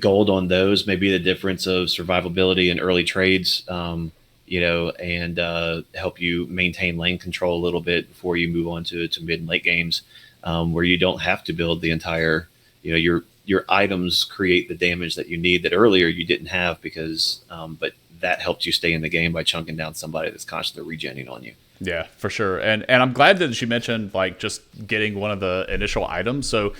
B: Gold on those may be the difference of survivability and early trades, and help you maintain lane control a little bit before you move on to mid and late games, where you don't have to build the entire, you're your items create the damage that you need that earlier you didn't have because, but that helped you stay in the game by chunking down somebody that's constantly regenning on you.
A: Yeah, for sure. And I'm glad that you mentioned like just getting one of the initial items. So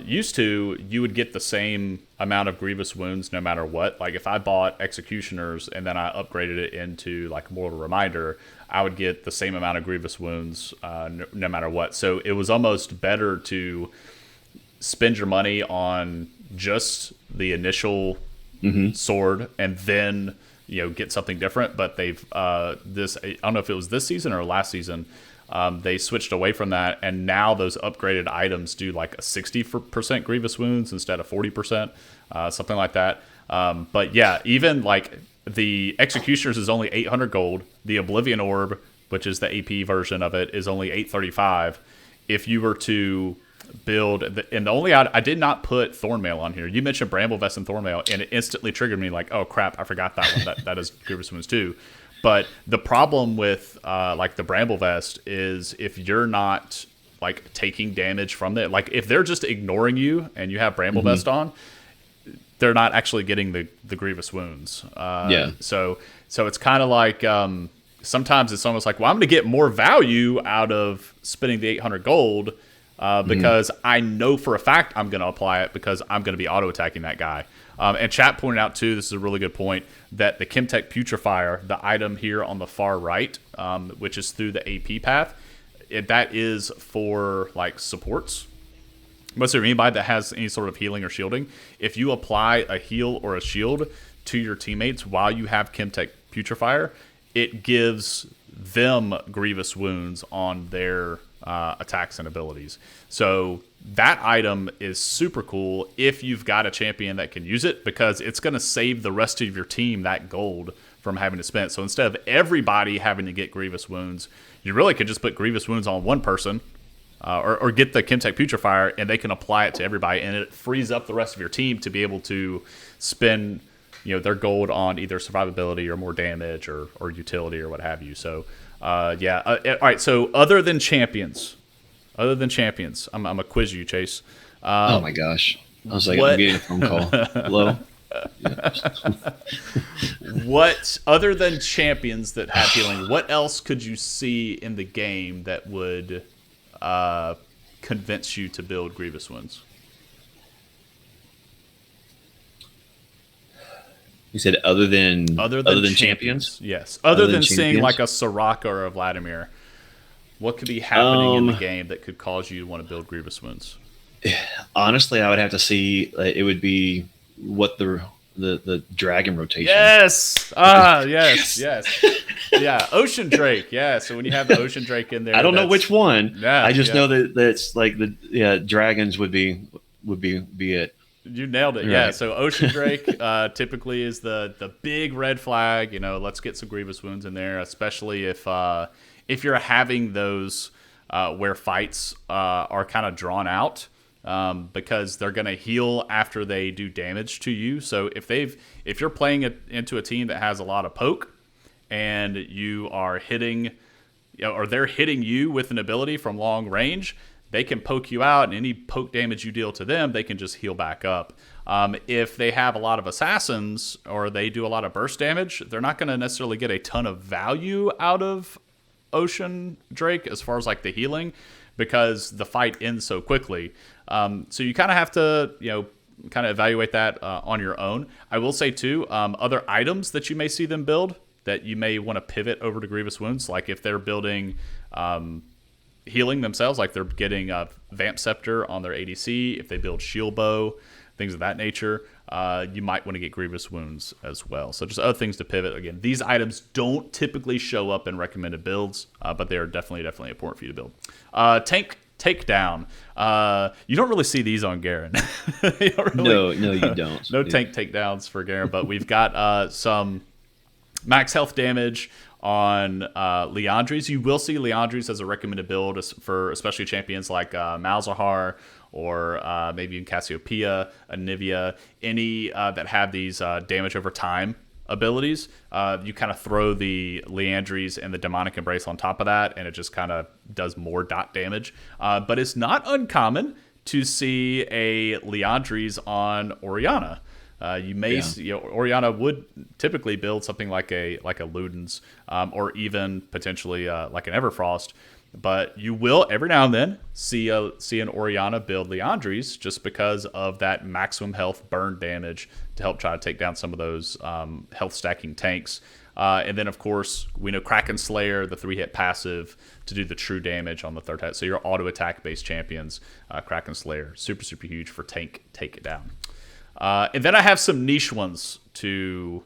A: used to, you would get the same amount of Grievous Wounds no matter what. Like if I bought Executioners and then I upgraded it into like Mortal Reminder, I would get the same amount of Grievous Wounds no matter what. So it was almost better to spend your money on just the initial sword and then get something different. But they've I don't know if it was this season or last season, they switched away from that, and now those upgraded items do like a 60% Grievous Wounds instead of 40%, something like that. But yeah, even like the Executioners is only 800 gold. The Oblivion Orb, which is the AP version of it, is only 835. If you were to build, and the only I did not put Thornmail on here. You mentioned Bramble Vest and Thornmail, and it instantly triggered me like, oh crap, I forgot that one. That is Grievous Wounds too. But the problem with like the Bramble Vest is if you're not like taking damage from it, like if they're just ignoring you and you have Bramble Vest on, they're not actually getting the Grievous Wounds. So it's kind of like sometimes it's almost like, well, I'm going to get more value out of spending the 800 gold because I know for a fact I'm going to apply it because I'm going to be auto-attacking that guy. And chat pointed out, too, this is a really good point, that the Chemtech Putrefier, the item here on the far right, which is through the AP path, that is for like supports. Most of anybody that has any sort of healing or shielding, if you apply a heal or a shield to your teammates while you have Chemtech Putrefier, it gives them Grievous Wounds on their attacks and abilities. So that item is super cool if you've got a champion that can use it, because it's going to save the rest of your team that gold from having to spend. So instead of everybody having to get Grievous Wounds, you really could just put Grievous Wounds on one person, or get the Chemtech Putrefier, and they can apply it to everybody, and it frees up the rest of your team to be able to spend their gold on either survivability or more damage or utility or what have you. So all right. So other than champions, I'm gonna quiz you, Chase.
B: Oh my gosh! I was like, I'm getting a phone call. Hello.
A: What other than champions that have healing? What else could you see in the game that would convince you to build Grievous Wounds?
B: You said other than champions?
A: Yes. Other than seeing like a Soraka or a Vladimir, what could be happening in the game that could cause you to want to build Grievous Wounds?
B: Honestly, I would have to see. It would be what the dragon rotation.
A: Yes. Yes. Yeah. Ocean Drake. Yeah. So when you have the Ocean Drake in there,
B: I don't know which one.
A: Yeah,
B: I just know that that's like dragons would be it.
A: You nailed it. Right. Yeah. So Ocean Drake typically is the big red flag. Let's get some Grievous Wounds in there, especially if you're having those where fights are kind of drawn out, because they're going to heal after they do damage to you. So if you're playing into a team that has a lot of poke, and you are hitting, or they're hitting you with an ability from long range, they can poke you out, and any poke damage you deal to them, they can just heal back up. If they have a lot of assassins or they do a lot of burst damage, they're not going to necessarily get a ton of value out of Ocean Drake as far as like the healing, because the fight ends so quickly. So you kind of have to, kind of evaluate that on your own. I will say too, other items that you may see them build that you may want to pivot over to Grievous Wounds, like if they're building healing themselves, like they're getting a Vamp Scepter on their ADC, if they build Shield Bow, things of that nature, you might want to get Grievous Wounds as well. So just other things to pivot. Again, these items don't typically show up in recommended builds, but they are definitely important for you to build. Tank Takedown. You don't really see these on Garen.
B: No, you don't.
A: No tank takedowns for Garen, but we've got some max health damage on Liandry's. You will see Liandry's as a recommended build for especially champions like Malzahar, or maybe even Cassiopeia, Anivia, any that have these damage over time abilities. You kind of throw the Liandry's and the Demonic Embrace on top of that, and it just kind of does more dot damage. But it's not uncommon to see a Leandries on Oriana. You may see, Oriana would typically build something like a Ludens, or even potentially like an Everfrost, but you will every now and then see an Oriana build Leandries just because of that maximum health burn damage to help try to take down some of those health stacking tanks. And then, of course, we know Kraken Slayer, the 3-hit passive, to do the true damage on the third hit. So your auto attack based champions, Kraken Slayer, super, super huge for tank takedown. And then I have some niche ones to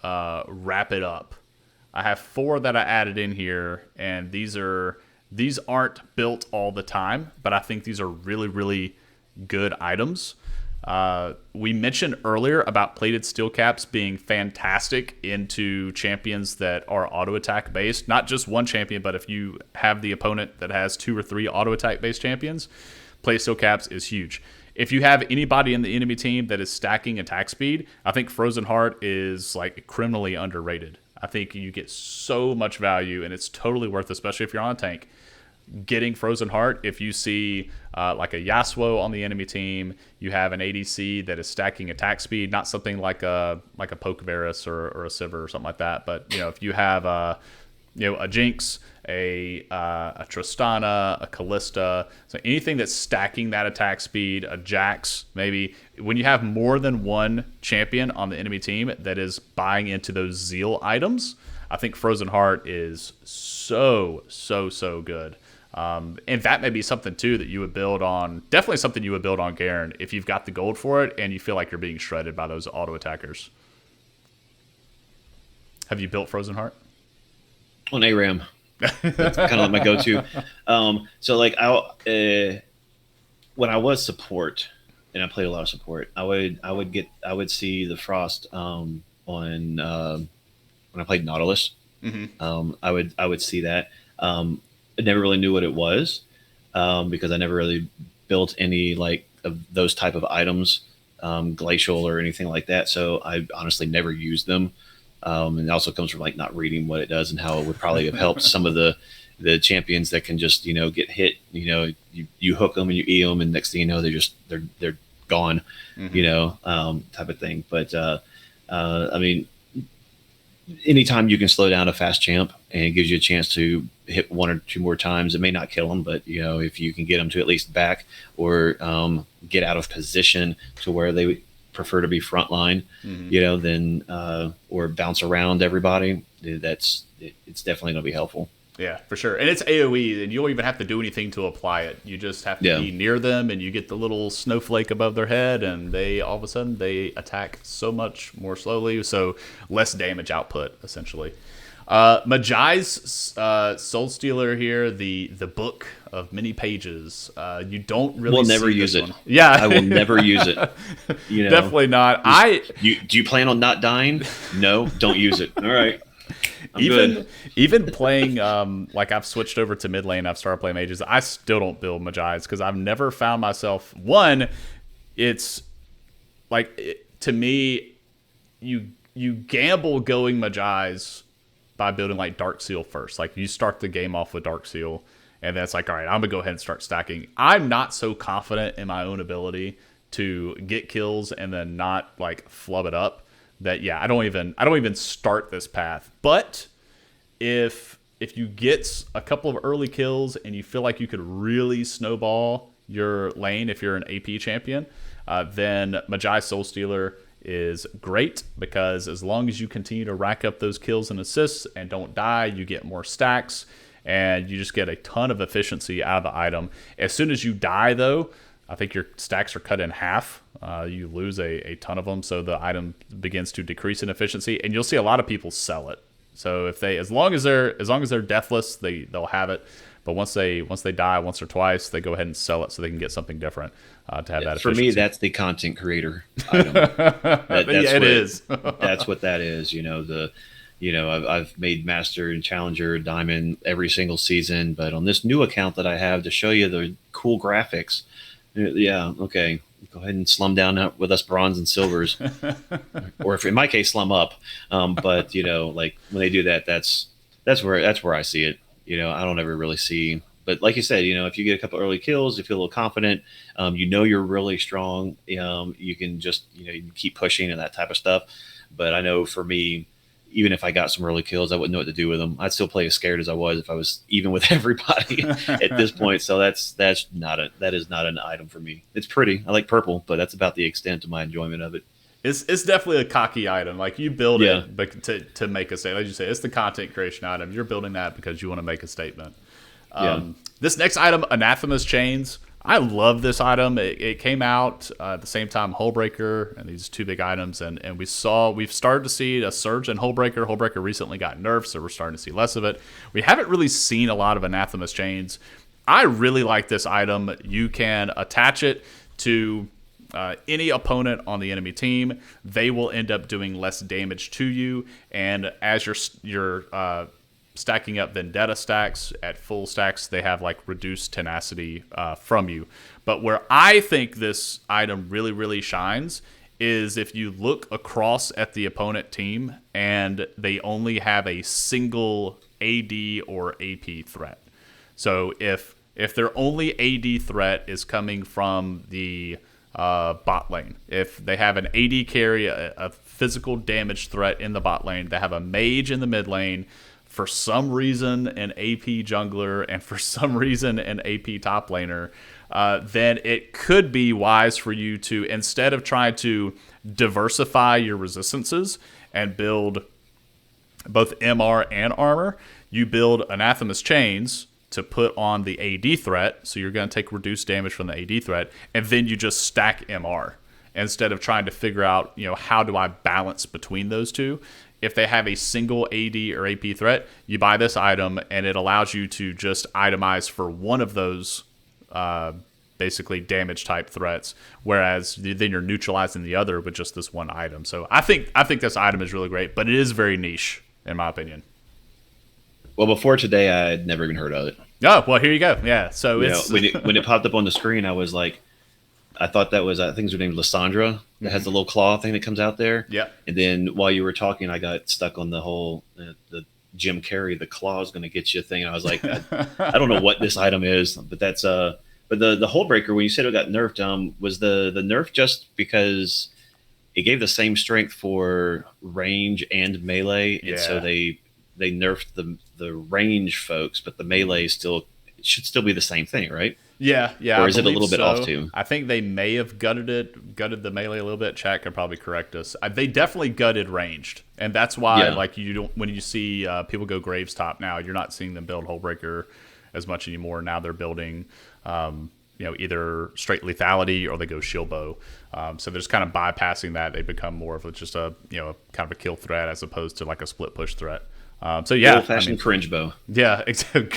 A: wrap it up. I have 4 that I added in here, and these aren't built all the time, but I think these are really, really good items. We mentioned earlier about plated steel caps being fantastic into champions that are auto attack based. Not just one champion, but if you have the opponent that has 2 or 3 auto attack based champions, plated steel caps is huge. If you have anybody in the enemy team that is stacking attack speed, I think Frozen Heart is like criminally underrated. I think you get so much value, and it's totally worth, especially if you're on a tank, getting Frozen Heart. If you see like a Yasuo on the enemy team, you have an ADC that is stacking attack speed, not something like a Pokevarus or a Sivir or something like that, but if you have a Jinx, a Tristana, a Callista, so anything that's stacking that attack speed, a Jax, maybe. When you have more than one champion on the enemy team that is buying into those Zeal items, I think Frozen Heart is so good. And that may be something too that you would build on. Definitely something you would build on Garen if you've got the gold for it and you feel like you're being shredded by those auto attackers. Have you built Frozen Heart?
B: On ARAM. That's kind of like my go-to. So like when I was support and I played a lot of support, I would see the Frost on when I played Nautilus.
A: Mm-hmm.
B: I would see that. I never really knew what it was because I never really built any like of those type of items, glacial or anything like that. So I honestly never used them. And it also comes from like not reading what it does and how it would probably have helped some of the champions that can just get hit. You hook them and you E them, and next thing you know they're gone.
A: Mm-hmm.
B: Type of thing. But I mean, anytime you can slow down a fast champ and it gives you a chance to hit 1 or 2 more times, it may not kill them, but if you can get them to at least back or get out of position to where they prefer to be frontline,
A: Mm-hmm.
B: then or bounce around everybody, it's definitely going to be helpful.
A: Yeah, for sure. And it's AoE, and you don't even have to do anything to apply it. You just have to be near them, and you get the little snowflake above their head, and they all of a sudden they attack so much more slowly, so less damage output essentially. Majai's Soul Stealer here, the book of many pages. You don't really.
B: We'll never use it.
A: One. Yeah,
B: I will never use it.
A: Definitely not.
B: Do you plan on not dying? No, don't use it. All right.
A: Even playing like I've switched over to mid lane, I've started playing mages. I still don't build Majai's because I've never found myself. One, it's like to me, you gamble going Majai's by building like Dark Seal first. Like you start the game off with Dark Seal, and then it's like, all right, I'm gonna go ahead and start stacking. I'm not so confident in my own ability to get kills and then not like flub it up. That I don't even start this path. But if you get a couple of early kills and you feel like you could really snowball your lane if you're an AP champion, then Majai Soul Stealer is great because as long as you continue to rack up those kills and assists and don't die, you get more stacks and you just get a ton of efficiency out of the item. As soon as you die, though, I think your stacks are cut in half. You lose a ton of them, so the item begins to decrease in efficiency, and you'll see a lot of people sell it. So if they, as long as they're deathless, they'll have it. But once they die once or twice, they go ahead and sell it so they can get something different to have that efficiency.
B: For me, that's the content creator item.
A: It is.
B: That's what that is. I've made Master and Challenger, Diamond every single season, but on this new account that I have to show you the cool graphics. Yeah, okay. Go ahead and slum down with us bronze and silvers, or if in my case, slum up. But like when they do that, that's where I see it. I don't ever really see But like you said, if you get a couple early kills, you feel a little confident. You're really strong. You can just you can keep pushing and that type of stuff. But I know for me, even if I got some early kills, I wouldn't know what to do with them. I'd still play as scared as I was if I was even with everybody at this point. So that is not an item for me. It's pretty. I like purple, but that's about the extent of my enjoyment of it.
A: It's definitely a cocky item. Like you build
B: Yeah.
A: it but to make a statement. Like you say, it's the content creation item. You're building that because you want to make a statement.
B: Yeah.
A: This next item, Anathema's Chains. I love this item. It came out at the same time Hullbreaker, and these two big items, and we've started to see a surge in Hullbreaker. Hullbreaker recently got nerfed, so we're starting to see less of it. We haven't really seen a lot of Anathema's Chains. I really like this item. You can attach it to any opponent on the enemy team. They will end up doing less damage to you, and as you're stacking up Vendetta stacks at full stacks, they have like reduced tenacity from you. But where I think this item really, really shines is if you look across at the opponent team and they only have a single AD or AP threat. So if their only AD threat is coming from the bot lane, if they have an AD carry, a physical damage threat in the bot lane, they have a mage in the mid lane, for some reason an AP jungler, and for some reason an AP top laner, then it could be wise for you to, instead of trying to diversify your resistances and build both MR and armor, you build Anathema's Chains to put on the AD threat, so you're going to take reduced damage from the AD threat, and then you just stack MR instead of trying to figure out, how do I balance between those two. If they have a single AD or AP threat, you buy this item, and it allows you to just itemize for one of those basically damage type threats, whereas then you're neutralizing the other with just this one item. So I think this item is really great, but it is very niche, in my opinion.
B: Well, before today, I had never even heard of it.
A: Oh, well, here you go. Yeah, so it's...
B: when it popped up on the screen, I was like, I thought that was, I think her name Lysandra, that has the little claw thing that comes out there.
A: Yeah.
B: And then while you were talking, I got stuck on the whole, the Jim Carrey, the claw is going to get you thing. And I was like, I don't know what this item is, but that's, but the Hullbreaker, when you said it got nerfed, was the nerf just because it gave the same strength for range and melee? And so they nerfed the range folks, but the melee should still be the same thing, right?
A: Yeah.
B: Or is it a little bit off too?
A: I think they may have gutted the melee a little bit. Chat could probably correct us. They definitely gutted ranged, and that's why like you don't, when you see people go Graves top now, you're not seeing them build Hullbreaker as much anymore. Now they're building either straight lethality or they go shield bow. So they're just kind of bypassing that. They become more of just a kind of a kill threat as opposed to like a split push threat. So yeah,
B: old-fashioned cringe bow.
A: Yeah,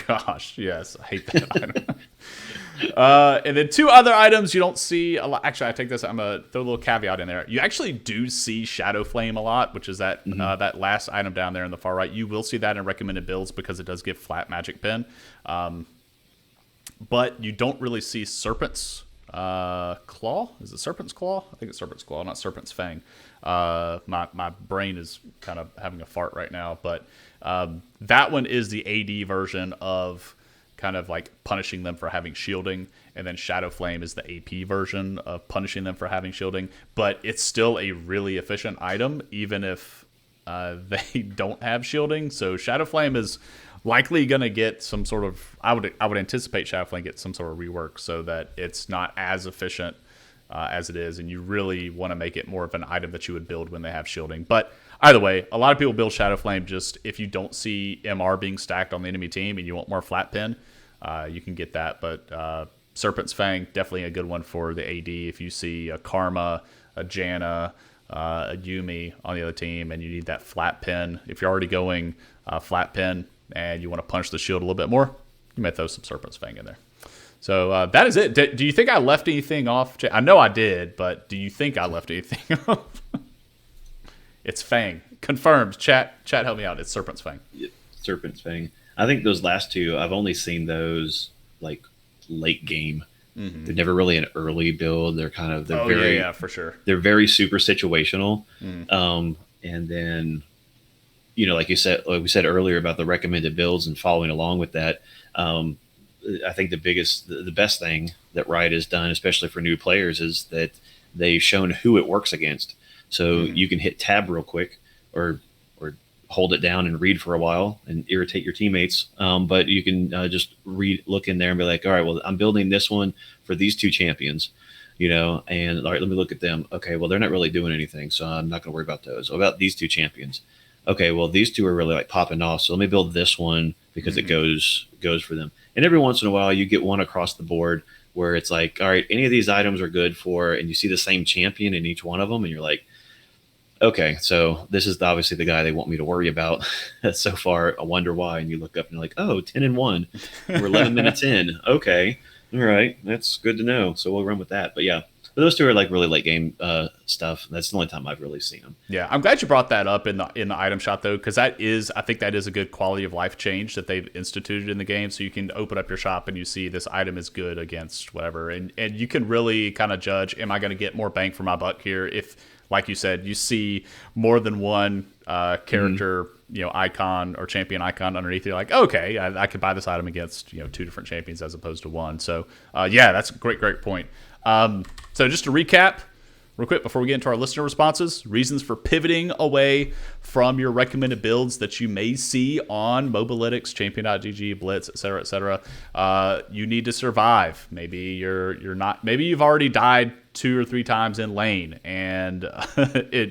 A: gosh, yes, I hate that item. And then two other items you don't see a lot. Actually, I take this. I'm gonna throw a little caveat in there. You actually do see Shadow Flame a lot, which is that that last item down there in the far right. You will see that in recommended builds because it does give flat magic pen. But you don't really see Serpent's Claw. Is it Serpent's Claw? I think it's Serpent's Claw, not Serpent's Fang. My brain is kind of having a fart right now, but that one is the AD version of kind of like punishing them for having shielding, and then Shadow Flame is the AP version of punishing them for having shielding. But it's still a really efficient item, even if they don't have shielding. So Shadow Flame is likely going to get some sort of, I would anticipate Shadow Flame get some sort of rework so that it's not as efficient as it is, and you really want to make it more of an item that you would build when they have shielding. But either way, a lot of people build Shadow Flame just if you don't see MR being stacked on the enemy team and you want more flat pin, you can get that. But Serpent's Fang, definitely a good one for the AD. If you see a Karma, a Janna, a Yumi on the other team and you need that flat pin, if you're already going flat pin and you want to punch the shield a little bit more, you might throw some Serpent's Fang in there. So that is it. Do you think I left anything off? I know I did, but do you think I left anything off? It's Fang. Confirmed. Chat, help me out. It's Serpent's Fang.
B: Yeah, Serpent's Fang. I think those last two, I've only seen those like late game. Mm-hmm. They're never really an early build. They're kind of,
A: for sure.
B: They're very super situational. Mm. And then, like you said, like we said earlier about the recommended builds and following along with that. I think the best thing that Riot has done, especially for new players, is that they've shown who it works against. So you can hit tab real quick, or hold it down and read for a while and irritate your teammates. But you can just look in there and be like, all right, well, I'm building this one for these two champions, and all right, let me look at them. Okay, well, they're not really doing anything, so I'm not going to worry about those. What about these two champions? Okay, well, these two are really like popping off, so let me build this one because it goes for them. And every once in a while, you get one across the board where it's like, all right, any of these items are good for, and you see the same champion in each one of them, and you're like, okay, so this is obviously the guy they want me to worry about so far. I wonder why. And you look up and you're like, oh, 10-1. We're 11 minutes in. Okay. All right. That's good to know. So we'll run with that. But yeah, those two are like really late game stuff. That's the only time I've really seen them.
A: Yeah, I'm glad you brought that up in the item shop though, because I think that is a good quality of life change that they've instituted in the game. So you can open up your shop and you see this item is good against whatever, and you can really kind of judge, am I going to get more bang for my buck here? If, like you said, you see more than one character, icon or champion icon underneath, you're like, okay, I could buy this item against two different champions as opposed to one. So yeah, that's a great point. So just to recap real quick before we get into our listener responses, reasons for pivoting away from your recommended builds that you may see on Mobalytics, Champion.gg, Blitz, etc. You need to survive. Maybe you're not. Maybe you've already died 2 or 3 times in lane, and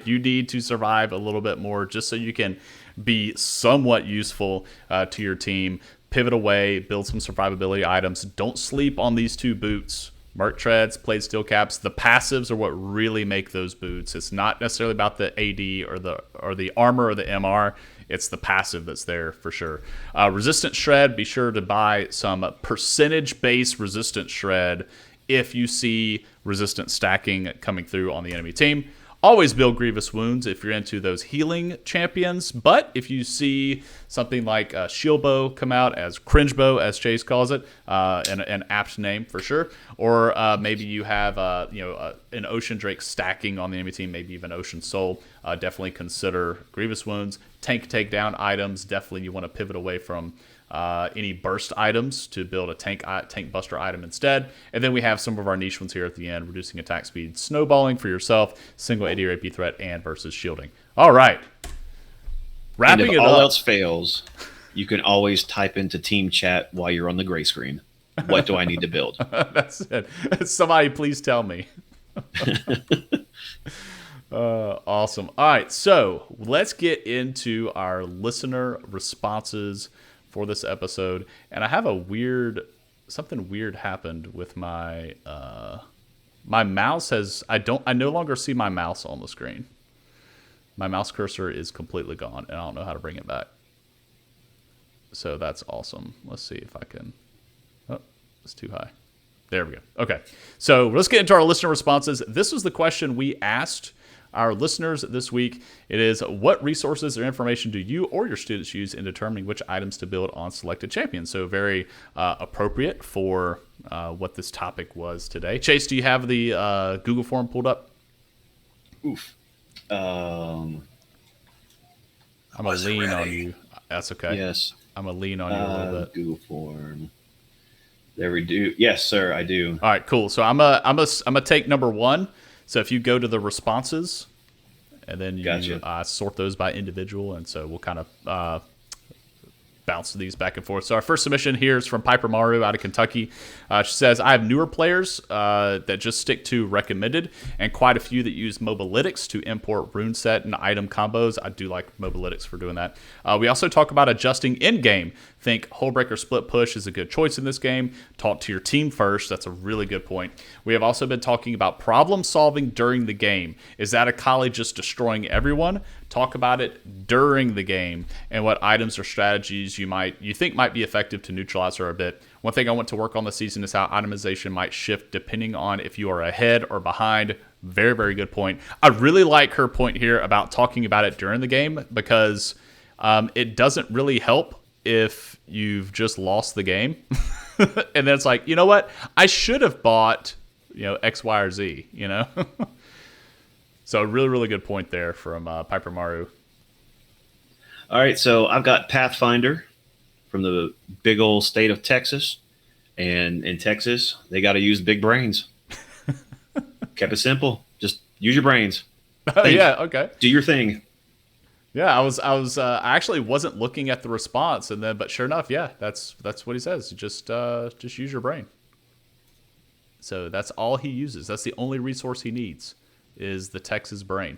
A: you need to survive a little bit more just so you can be somewhat useful to your team. Pivot away, build some survivability items. Don't sleep on these 2 boots. Merc treads, plate steel caps. The passives are what really make those boots. It's not necessarily about the AD or the armor or the MR. It's the passive that's there for sure. Resistant shred. Be sure to buy some percentage-based resistant shred if you see resistant stacking coming through on the enemy team. Always build Grievous Wounds if you're into those healing champions. But if you see something like Shield Bow come out, as Cringe Bow, as Chase calls it, an apt name for sure, or maybe you have an Ocean Drake stacking on the enemy team, maybe even Ocean Soul, definitely consider Grievous Wounds. Tank takedown items, definitely you want to pivot away from any burst items to build a tank buster item instead. And then we have some of our niche ones here at the end: reducing attack speed, snowballing for yourself, single AD or AP threat, and versus shielding. All right, wrapping
B: and if
A: it
B: all
A: up.
B: else fails, you can always type into team chat while you're on the gray screen, what do I need to build?
A: That's it. Somebody please tell me. Awesome. All right, so let's get into our listener responses for this episode. And I have something weird happened with my my mouse. I no longer see my mouse on the screen. My mouse cursor is completely gone, and I don't know how to bring it back. So that's awesome. Let's see if I can. Oh, it's too high. There we go. Okay, so let's get into our listener responses. This was the question we asked our listeners this week. It is, what resources or information do you or your students use in determining which items to build on selected champions? So very appropriate for what this topic was today. Chase, do you have the Google form pulled up?
B: Oof.
A: I'm going to lean on you. That's okay.
B: Yes.
A: I'm going to lean on you a little bit.
B: Google form. There we do. Yes, sir, I do.
A: All right, cool. So I'm gonna take number 1. So if you go to the responses, and then you sort those by individual, and so we'll kind of bounce these back and forth. So our first submission here is from Piper Maru out of Kentucky. She says, I have newer players that just stick to recommended, and quite a few that use Mobalytics to import rune set and item combos. I do like Mobalytics for doing that. We also talk about adjusting in-game. Think Hullbreaker Split Push is a good choice in this game. Talk to your team first. That's a really good point. We have also been talking about problem solving during the game. Is that a Kali just destroying everyone? Talk about it during the game and what items or strategies you think might be effective to neutralize her a bit. One thing I want to work on this season is how itemization might shift depending on if you are ahead or behind. Very, very good point. I really like her point here about talking about it during the game, because it doesn't really help if you've just lost the game. And then it's like, you know what? I should have bought, X, Y, or Z, So really, really good point there from Piper Maru.
B: All right, so I've got Pathfinder from the big old state of Texas. And in Texas, they got to use big brains. Kept it simple. Just use your brains.
A: Oh, yeah, okay.
B: Do your thing.
A: Yeah, I actually wasn't looking at the response, but sure enough, yeah, that's what he says. Just use your brain. So that's all he uses. That's the only resource he needs, is the Texas brain.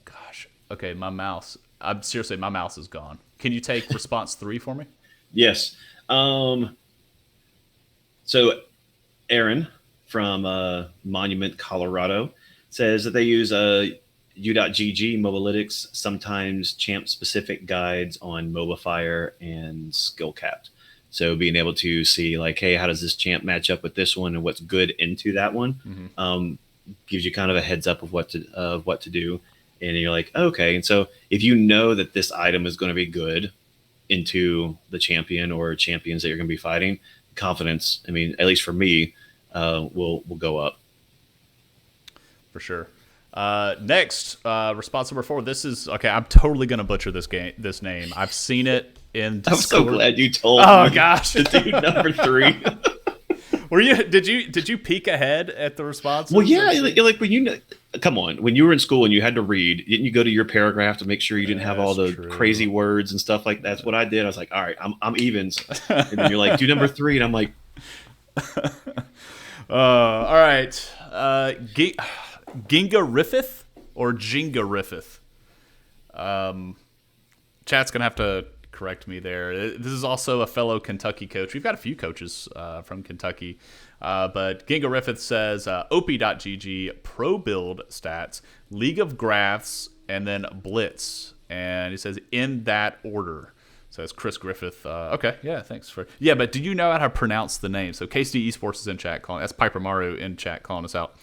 A: Gosh, okay, my mouse. My mouse is gone. Can you take response 3 for me?
B: Yes. So Aaron from Monument, Colorado, says that they use U.GG Mobalytics, sometimes champ-specific guides on Mobifier and Skill Capped. So being able to see like, hey, how does this champ match up with this one and what's good into that one, gives you kind of a heads up of what to do. And you're like, okay. And so if you know that this item is going to be good into the champion or champions that you're going to be fighting, confidence, I mean, at least for me, will go up.
A: For sure. Next, response number 4. This is okay. I'm totally gonna butcher this name. I've seen it in Discord.
B: I'm so glad you told me.
A: Oh gosh,
B: to do number 3.
A: Did you peek ahead at the response?
B: Well, yeah, like when come on, when you were in school and you had to read, didn't you go to your paragraph to make sure you didn't have all the crazy words and stuff like that? That's what I did. I was like, all right, I'm evens, and then you're like, do number 3, and I'm like,
A: all right, Ginga Riffith or Jinga Riffith? Chat's gonna have to correct me there. This is also a fellow Kentucky coach. We've got a few coaches from Kentucky, but Ginga Riffith says op.gg pro build stats, League of Graphs, and then Blitz, and he says in that order. So it's Chris Griffith. Okay, yeah, thanks for but do you know how to pronounce the name? So KCD Esports is in chat calling. That's Piper Maru in chat calling us out.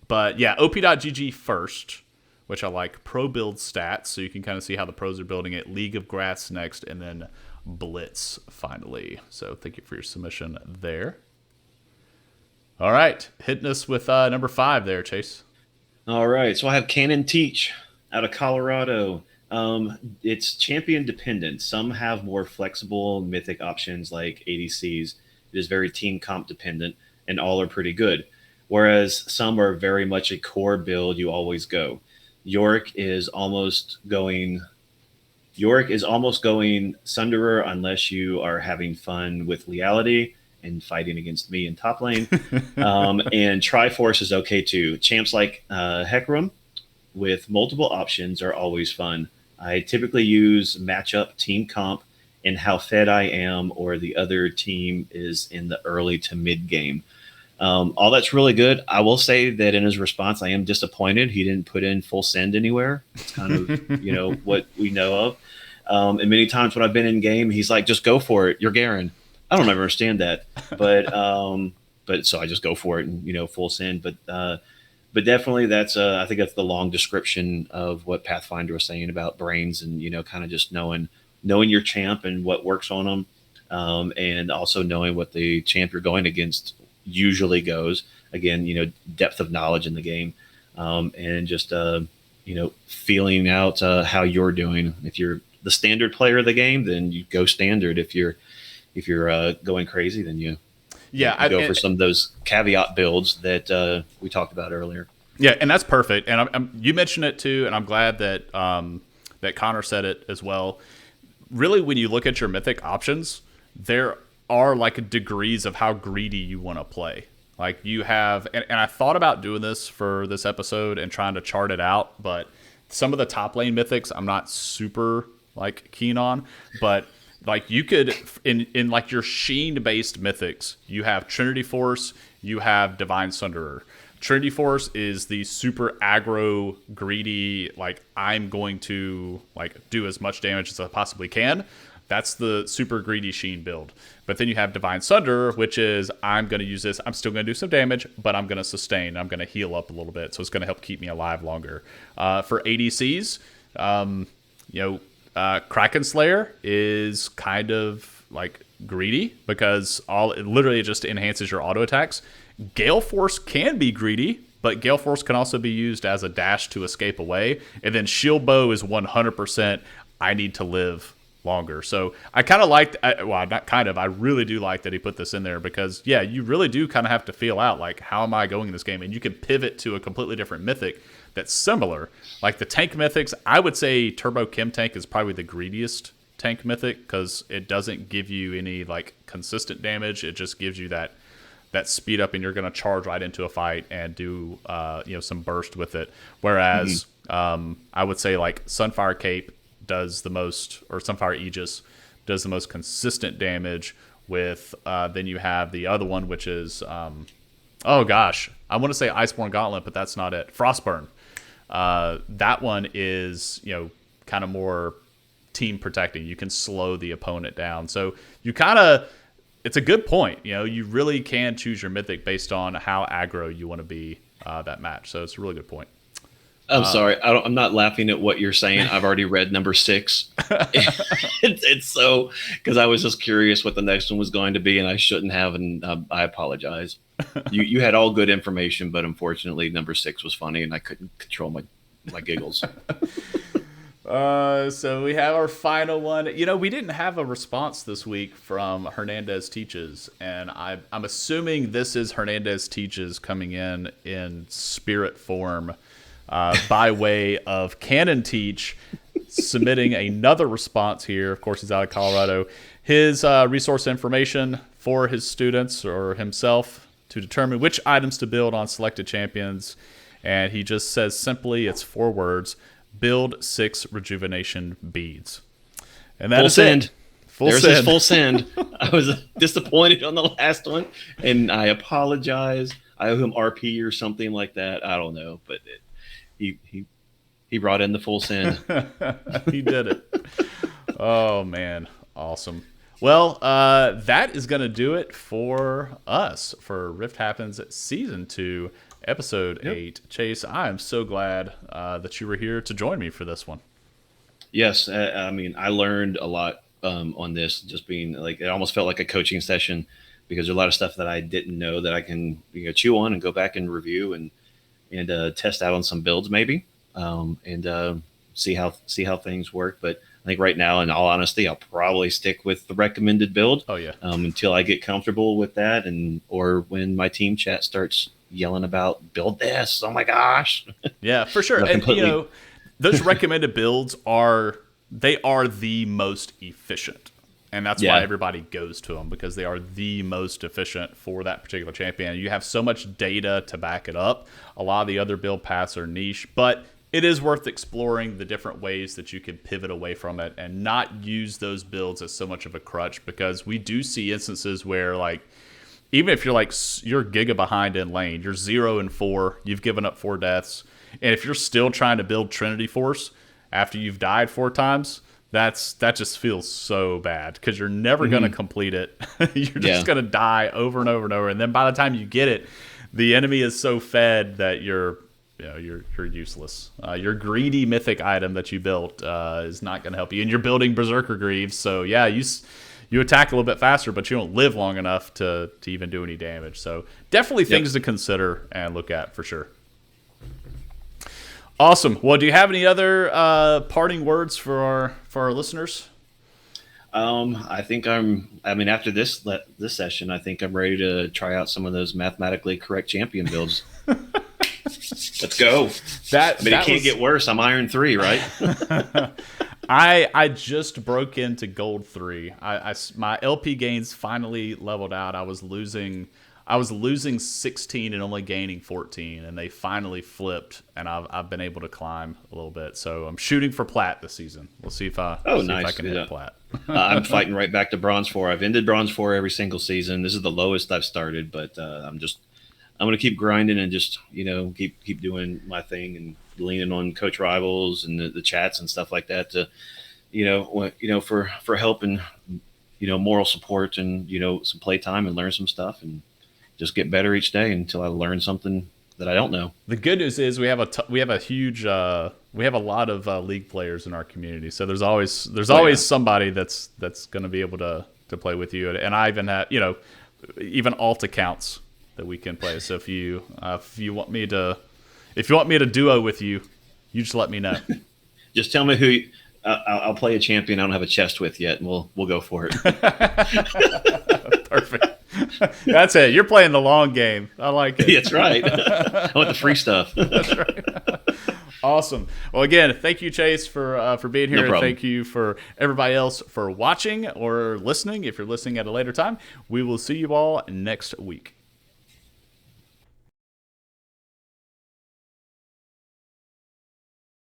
A: But yeah, op.gg first, which I like. Pro build stats, so you can kind of see how the pros are building it. League of Grass next, and then Blitz finally. So thank you for your submission there. All right, hitting us with number 5 there, Chase.
B: All right, so I have Cannon Teach out of Colorado. It's champion dependent. Some have more flexible mythic options like ADCs. It is very team comp dependent, and all are pretty good. Whereas some are very much a core build, you always go. Yorick is almost going Sunderer unless you are having fun with Leality and fighting against me in top lane. And Triforce is okay too. Champs like Hecarim with multiple options are always fun. I typically use matchup, team comp, and how fed I am or the other team is in the early to mid game. All that's really good. I will say that in his response, I am disappointed he didn't put in full send anywhere. It's kind of, what we know of. And many times when I've been in game, he's like, just go for it. You're Garen. I don't ever understand that. But so I just go for it and, full send. But definitely I think that's the long description of what Pathfinder was saying about brains and, kind of just knowing your champ and what works on them. And also knowing what the champ you're going against usually goes. Again, depth of knowledge in the game, and just feeling out how you're doing. If you're the standard player of the game, then you go standard. If you're going crazy, then you go for some of those caveat builds that we talked about earlier.
A: Yeah, and that's perfect. And you mentioned it too, and I'm glad that that Connor said it as well. Really, when you look at your mythic options, there are like degrees of how greedy you want to play. Like you have, and I thought about doing this for this episode and trying to chart it out, but some of the top lane mythics I'm not super keen on. But like you could in like your Sheen based mythics, you have Trinity Force, you have Divine Sunderer. Trinity Force is the super aggro, greedy, I'm going to do as much damage as I possibly can. That's the super greedy Sheen build. But then you have Divine Sunderer, which is I'm going to use this. I'm still going to do some damage, but I'm going to sustain. I'm going to heal up a little bit, so it's going to help keep me alive longer. For ADCs, Kraken Slayer is kind of greedy because it literally just enhances your auto attacks. Gale Force can be greedy, but Gale Force can also be used as a dash to escape away. And then Shield Bow is 100% I need to live longer. So I kind of liked, well, not kind of, I really do like that he put this in there because, yeah, you really do kind of have to feel out, like, how am I going in this game? And you can pivot to a completely different mythic that's similar. Like the tank mythics, I would say Turbo Chem Tank is probably the greediest tank mythic because it doesn't give you any, like, consistent damage. It just gives you that speed up, and you're going to charge right into a fight and do some burst with it. Whereas I would say like Sunfire Cape does the most, or Sunfire Aegis does the most consistent damage with, then you have the other one, which is, oh gosh, I want to say Iceborne Gauntlet, but that's not it. Frostburn. That one is, kind of more team protecting. You can slow the opponent down. So you kind of, it's a good point. You really can choose your mythic based on how aggro you want to be that match. So it's a really good point.
B: I'm sorry. I'm not laughing at what you're saying. I've already read number 6. It's so, because I was just curious what the next one was going to be, and I shouldn't have, and I apologize. You had all good information, but unfortunately, number 6 was funny, and I couldn't control my giggles.
A: So we have our final one. We didn't have a response this week from Hernandez Teaches, and I'm assuming this is Hernandez Teaches coming in spirit form. By way of Canon Teach, submitting another response here. Of course, he's out of Colorado. His resource information for his students or himself to determine which items to build on selected champions. And he just says simply, it's 4 words, build 6 rejuvenation beads. And that is it.
B: There's his full send. I was disappointed on the last one, and I apologize. I owe him RP or something like that. I don't know, but he brought in the full send.
A: He did it. Oh man, awesome. Well, that is going to do it for us for Rift Happens Season 2, Episode 8. Chase, I am so glad that you were here to join me for this one.
B: Yes, I mean, I learned a lot on this, just being like, it almost felt like a coaching session because there's a lot of stuff that I didn't know that I can chew on and go back and review and test out on some builds maybe, and see how things work. But I think right now, in all honesty, I'll probably stick with the recommended build.
A: Oh yeah.
B: Until I get comfortable with that, or when my team chat starts yelling about build this. Oh my gosh.
A: Yeah, for sure. And those recommended builds are the most efficient. And that's why everybody goes to them, because they are the most efficient for that particular champion. You have so much data to back it up. A lot of the other build paths are niche, but it is worth exploring the different ways that you can pivot away from it and not use those builds as so much of a crutch, because we do see instances where, like, even if you're giga behind in lane, you're 0-4, you've given up 4 deaths, and if you're still trying to build Trinity Force after you've died 4 times, that just feels so bad, because you're never going to complete it. You're just going to die over and over and over, and then by the time you get it, the enemy is so fed that you're useless. Your greedy mythic item that you built is not going to help you, and you're building Berserker Greaves, so yeah, you attack a little bit faster, but you don't live long enough to even do any damage. So definitely things to consider and look at for sure. Awesome. Well, do you have any other parting words for our listeners?
B: I think after this session, I think I'm ready to try out some of those mathematically correct champion builds. Let's go. It can't get worse. I'm Iron 3, right?
A: I just broke into Gold 3. My LP gains finally leveled out. I was losing 16 and only gaining 14, and they finally flipped, and I've been able to climb a little bit. So I'm shooting for plat this season. We'll see if I can hit plat.
B: I'm fighting right back to Bronze 4. I've ended Bronze 4 every single season. This is the lowest I've started, but I'm going to keep grinding and just keep doing my thing and leaning on Coach Rivals and the chats and stuff like that to for help and moral support and some playtime and learn some stuff and just get better each day until I learn something that I don't know.
A: The good news is we have a lot of league players in our community, so there's always somebody that's going to be able to play with you, and I even have even alt accounts that we can play. So if you want me to duo with you, you just let me know.
B: Just tell me I'll play a champion I don't have a chest with yet, and we'll go for it.
A: Perfect. That's it. You're playing the long game. I like it.
B: That's right. I want the free stuff.
A: That's right. Awesome. Well, again, thank you, Chase, for being here.
B: No problem.
A: Thank you for everybody else for watching or listening. If you're listening at a later time, we will see you all next week.